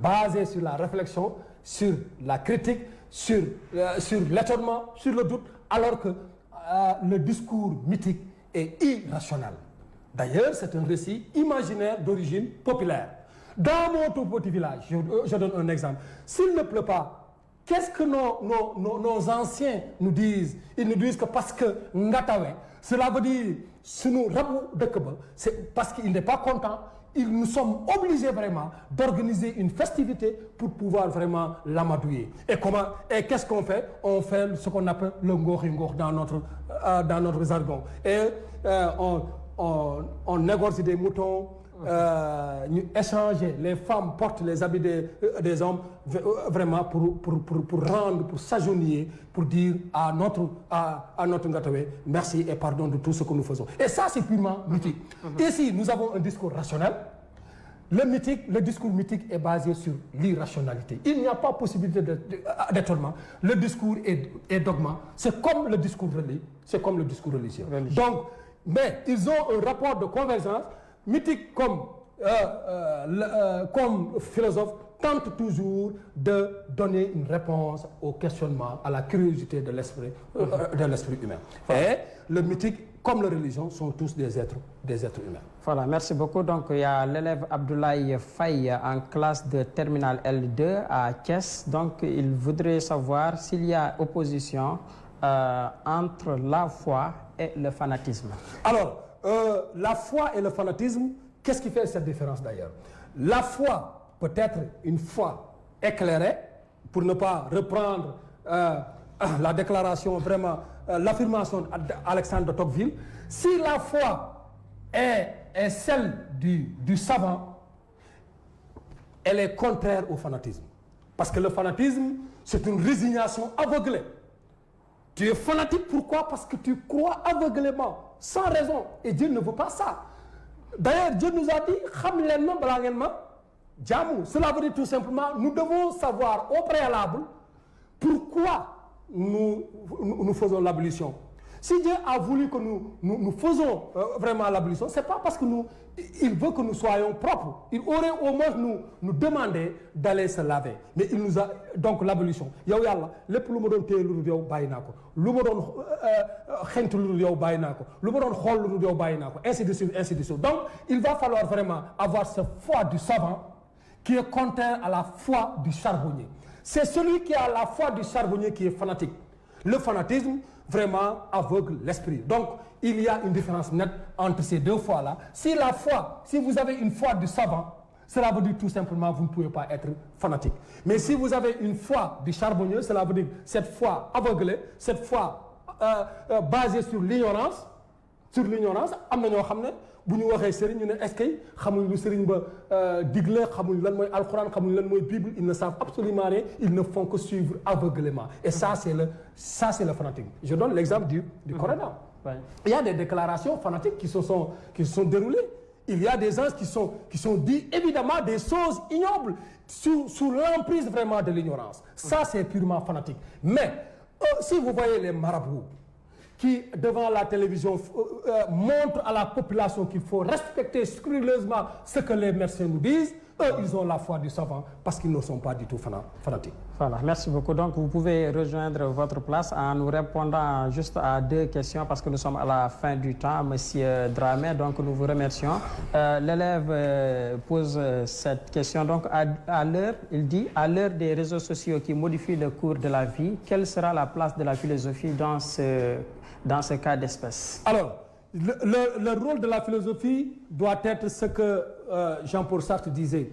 basé sur la réflexion, sur la critique, sur l'étonnement, sur le doute, alors que le discours mythique est irrationnel. D'ailleurs, c'est un récit imaginaire d'origine populaire. Dans mon tout petit village, je donne un exemple. S'il ne pleut pas, qu'est-ce que nos anciens nous disent? Ils nous disent que parce que Ngatawe, cela veut dire si nous rabou de Keba, c'est parce qu'il n'est pas content. Nous sommes obligés vraiment d'organiser une festivité pour pouvoir vraiment l'amadouer. Et qu'est-ce qu'on fait? On fait ce qu'on appelle le ngor dans notre jargon. Et on égorge des moutons. Nous échanger, les femmes portent les habits des hommes vraiment pour rendre, pour s'agenouiller, pour dire à notre Ngatawe merci et pardon de tout ce que nous faisons. Et ça, c'est purement mythique. Ici, nous avons un discours rationnel. Le discours mythique est basé sur l'irrationalité. Il n'y a pas possibilité d'étonnement. Le discours est dogma. C'est comme le discours religieux. Donc, mais ils ont un rapport de convergence. Mythique comme philosophe tente toujours de donner une réponse au questionnement, à la curiosité de l'esprit humain. Et le mythique comme la religion sont tous des êtres humains.
Voilà, merci beaucoup. Donc il y a l'élève Abdoulaye Faye en classe de terminale L2 à Thiès. Donc il voudrait savoir s'il y a opposition entre la foi et le fanatisme.
Alors, la foi et le fanatisme, qu'est-ce qui fait cette différence d'ailleurs? La foi peut être une foi éclairée, pour ne pas reprendre la déclaration, vraiment, l'affirmation d'Alexandre de Tocqueville. Si la foi est celle du savant, elle est contraire au fanatisme. Parce que le fanatisme, c'est une résignation aveuglée. Tu es fanatique, pourquoi? Parce que tu crois aveuglément, sans raison. Et Dieu ne veut pas ça. D'ailleurs, Dieu nous a dit, cela veut dire tout simplement, nous devons savoir au préalable pourquoi nous faisons l'abolition. Si Dieu a voulu que nous faisons vraiment l'abolition, ce n'est pas parce qu'il veut que nous soyons propres. Il aurait au moins nous demandé d'aller se laver. Mais il nous a donc l'abolition. Ainsi de suite, ainsi de suite. Donc, il va falloir vraiment avoir cette foi du savant qui est contraire à la foi du charbonnier. C'est celui qui a la foi du charbonnier qui est fanatique. Le fanatisme, vraiment, aveugle l'esprit. Donc, il y a une différence nette entre ces deux foi-là. Si vous avez une foi du savant, cela veut dire tout simplement que vous ne pouvez pas être fanatique. Mais si vous avez une foi du charbonnier, cela veut dire cette foi aveuglée, cette foi basée sur l'ignorance, bu ñu waxee sëriñ ñu ne est-ce que xamuñ lu sëriñ ba digle xamuñ lan mooy alxuraan xamuñ lan mooy bible ils ne savent absolument rien, ils ne font que suivre aveuglément. Et ça c'est le fanatisme. Je donne l'exemple du Coran. Il y a des déclarations fanatiques qui se sont déroulées. Il y a des gens qui sont dit évidemment des choses ignobles sous l'emprise vraiment de l'ignorance. Ça c'est purement fanatique. Mais si vous voyez les marabouts qui, devant la télévision, montrent à la population qu'il faut respecter scrupuleusement ce que les médecins nous disent, eux, ils ont la foi du savant parce qu'ils ne sont pas du tout fanatiques.
Voilà, merci beaucoup. Donc, vous pouvez rejoindre votre place en nous répondant juste à 2 questions parce que nous sommes à la fin du temps, Monsieur Dramé. Donc, nous vous remercions. L'élève pose cette question. Donc, à l'heure, il dit, à l'heure des réseaux sociaux qui modifient le cours de la vie, quelle sera la place de la philosophie dans ce cas d'espèce?
Alors, le rôle de la philosophie doit être ce que Jean-Paul Sartre disait.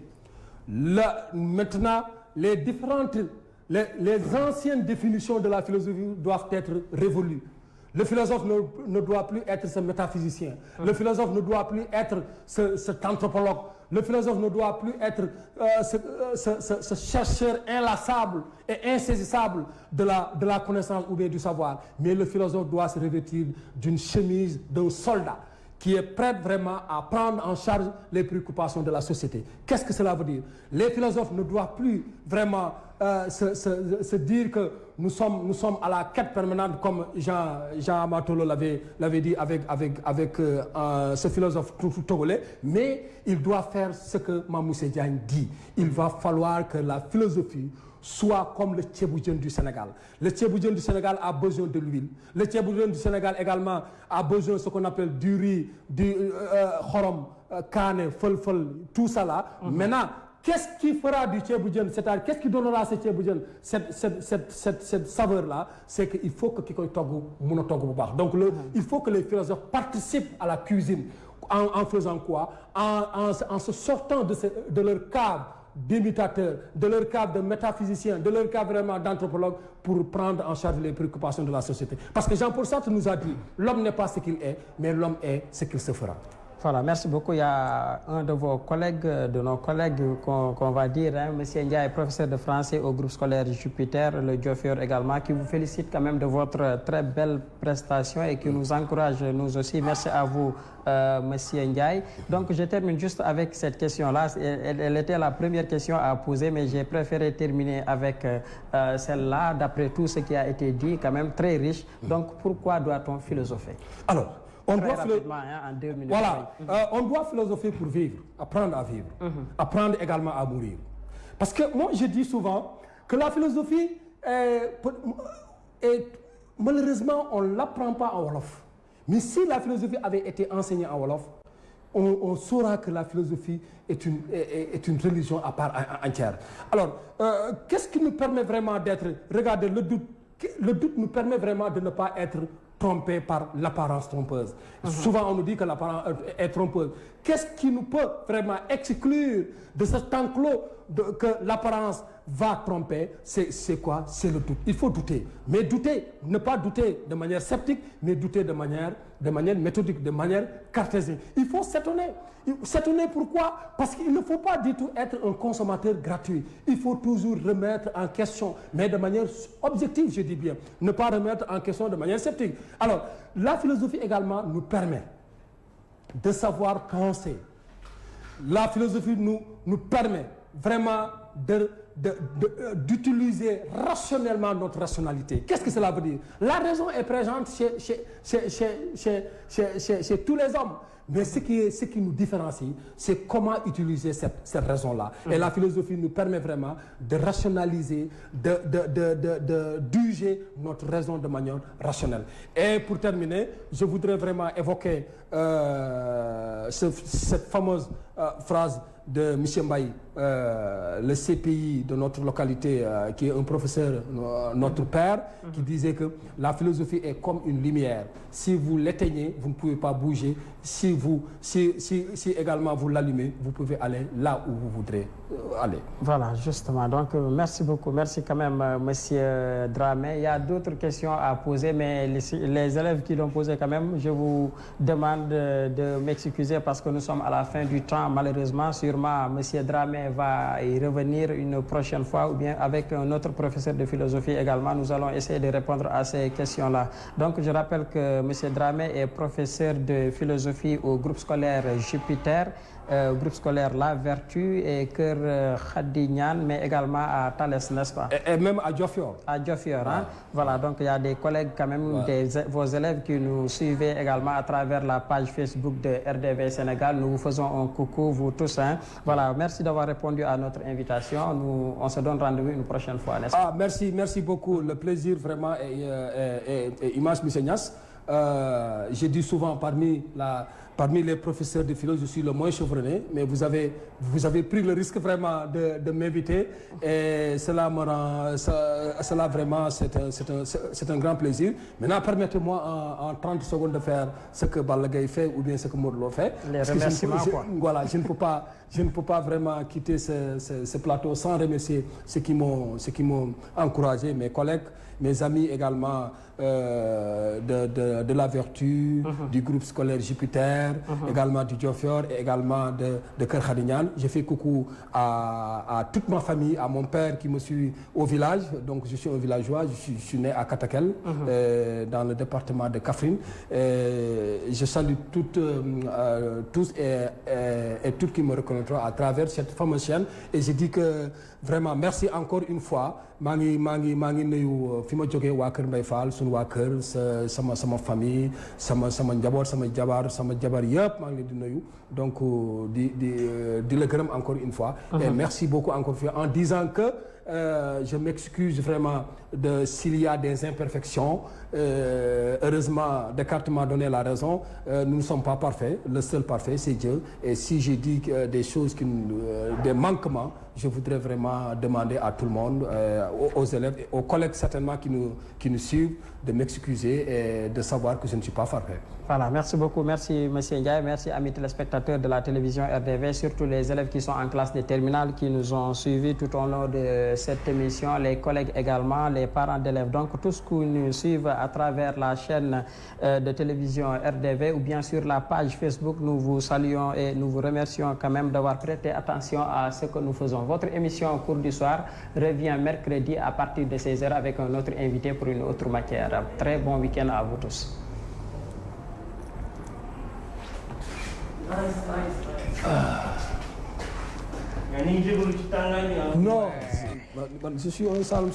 Maintenant, les différentes les anciennes définitions de la philosophie doivent être révolues. Le philosophe ne doit plus être ce métaphysicien. Le philosophe ne doit plus être cet anthropologue. Le philosophe ne doit plus être ce chercheur inlassable et insaisissable de la connaissance ou bien du savoir. Mais le philosophe doit se revêtir d'une chemise d'un soldat qui est prêt vraiment à prendre en charge les préoccupations de la société. Qu'est-ce que cela veut dire? Les philosophes ne doivent plus vraiment se dire que nous sommes à la quête permanente, comme Jean Amatolo l'avait dit avec ce philosophe togolais, mais il doit faire ce que Mamoussé Diagne dit. Il va falloir que la philosophie soit comme le tchéboudienne du Sénégal. Le tchéboudienne du Sénégal a besoin de l'huile. Le tchéboudienne du Sénégal également a besoin de ce qu'on appelle du riz, du khorom, kane, fol, tout ça là. Maintenant, qu'est-ce qui fera du tchéboudienne, c'est-à-dire qu'est-ce qui donnera à ce tchéboudienne cette saveur-là? C'est qu'il faut que Kikoy Togo, Mouno Togo Boubar. Donc il faut que les philosophes participent à la cuisine. En faisant quoi? En se sortant de leur cave d'imitateurs, de leur cave de métaphysiciens, de leur cave vraiment d'anthropologues pour prendre en charge les préoccupations de la société. Parce que Jean-Paul Sartre nous a dit, l'homme n'est pas ce qu'il est, mais l'homme est ce qu'il se fera.
Voilà, merci beaucoup. Il y a un de vos collègues, de nos collègues qu'on va dire, hein, M. Ndiaye, professeur de français au groupe scolaire Jupiter, le Diofior également, qui vous félicite quand même de votre très belle prestation et qui nous encourage nous aussi. Merci à vous, M. Ndiaye. Donc je termine juste avec cette question-là. Elle était la première question à poser, mais j'ai préféré terminer avec celle-là, d'après tout ce qui a été dit, quand même très riche. Donc pourquoi doit-on philosopher?
Alors, on doit
en 2 minutes.
Voilà, on doit philosopher pour vivre, apprendre à vivre, apprendre également à mourir. Parce que moi, je dis souvent que la philosophie, malheureusement, on ne l'apprend pas en Wolof. Mais si la philosophie avait été enseignée en Wolof, on saura que la philosophie est une religion à part entière. Alors, qu'est-ce qui nous permet vraiment d'être... Regardez, le doute nous permet vraiment de ne pas être trompé par l'apparence trompeuse. Souvent, on nous dit que l'apparence est trompeuse. Qu'est-ce qui nous peut vraiment exclure de cet enclos que l'apparence va tromper? C'est quoi? C'est le doute. Il faut douter. Mais douter, ne pas douter de manière sceptique, mais douter de manière méthodique, de manière cartésienne. Il faut s'étonner. S'étonner pourquoi? Parce qu'il ne faut pas du tout être un consommateur gratuit. Il faut toujours remettre en question, mais de manière objective, je dis bien. Ne pas remettre en question de manière sceptique. Alors, la philosophie également nous permet de savoir penser. La philosophie nous permet vraiment d'utiliser rationnellement notre rationalité. Qu'est-ce que cela veut dire? La raison est présente chez tous les hommes. Mais ce qui nous différencie, c'est comment utiliser cette raison-là. Et la philosophie nous permet vraiment de rationaliser, d'user notre raison de manière rationnelle. Et pour terminer, je voudrais vraiment évoquer cette fameuse phrase de M. Mbaye, le CPI de notre localité, qui est un professeur, notre père, qui disait que la philosophie est comme une lumière. Si vous l'éteignez, vous ne pouvez pas bouger. Si également vous l'allumez, vous pouvez aller là où vous voudrez aller. Voilà,
justement. Donc, merci beaucoup. Merci quand même, M. Dramé. Il y a d'autres questions à poser, mais les élèves qui l'ont posé quand même, je vous demande de m'excuser parce que nous sommes à la fin du temps, malheureusement. Sûrement, M. Dramé va y revenir une prochaine fois ou bien avec un autre professeur de philosophie également. Nous allons essayer de répondre à ces questions-là. Donc, je rappelle que M. Dramé est professeur de philosophie au groupe scolaire Jupiter, groupe scolaire La Vertu et Cœur Khadignan, mais également à Thales, n'est-ce pas?
Et même à Diofior.
À Diofior, hein? Voilà, donc il y a des collègues quand même, vos élèves qui nous suivez également à travers la page Facebook de RDV Sénégal. Nous vous faisons un coucou, vous tous. Hein? Voilà, merci d'avoir répondu à notre invitation. On se donne rendez-vous une prochaine fois, n'est-ce pas?
Merci beaucoup. Le plaisir vraiment est immense, M. Niass. J'ai dit souvent parmi les professeurs de philo, je suis le moins chevronné, mais vous avez pris le risque vraiment de m'inviter et cela me rend, cela vraiment c'est un grand plaisir. Maintenant, permettez-moi en 30 secondes de faire ce que Balla Gaye fait ou bien ce que Modou Lo fait.
Les remerciements, quoi.
Voilà, je ne peux pas je ne peux pas vraiment quitter ce plateau sans remercier ceux qui m'ont encouragé, mes collègues, mes amis également de la Vertu, du groupe scolaire Jupiter, également du Diofior et également de Kër Khady. Je fais coucou à toute ma famille, à mon père qui me suit au village. Donc je suis un villageois, je suis né à Katakel, dans le département de Kaffrine. Je salue tous et toutes qui me reconnaîtront à travers cette fameuse chaîne. Et je dis que vraiment merci encore une fois. Mangi nuyu fi ma jógee waa Kër Mbaye Fall sunu waa kër sama famille sama njaboot sama jabar yëpp maa ngi leen di nuyu donc di la gërëm encore une fois. Et merci beaucoup encore une fois en disant que je m'excuse vraiment s'il y a des imperfections. Heureusement, Descartes m'a donné la raison. Nous ne sommes pas parfaits. Le seul parfait, c'est Dieu. Et si je dis des choses, des manquements, je voudrais vraiment demander à tout le monde, aux élèves, et aux collègues certainement qui nous suivent, de m'excuser et de savoir que je ne suis pas parfait.
Voilà, merci beaucoup. Merci M. Ndiaye. Merci amis téléspectateurs de la télévision RDV, surtout les élèves qui sont en classe de terminale, qui nous ont suivis tout au long de cette émission, les collègues également, les parents d'élèves. Donc tous qui nous suivent à travers la chaîne de télévision RDV ou bien sur la page Facebook, nous vous saluons et nous vous remercions quand même d'avoir prêté attention à ce que nous faisons. Votre émission Cours du soir revient mercredi à partir de 16h avec un autre invité pour une autre matière. Très bon week-end à vous tous.
Non, je suis un salum.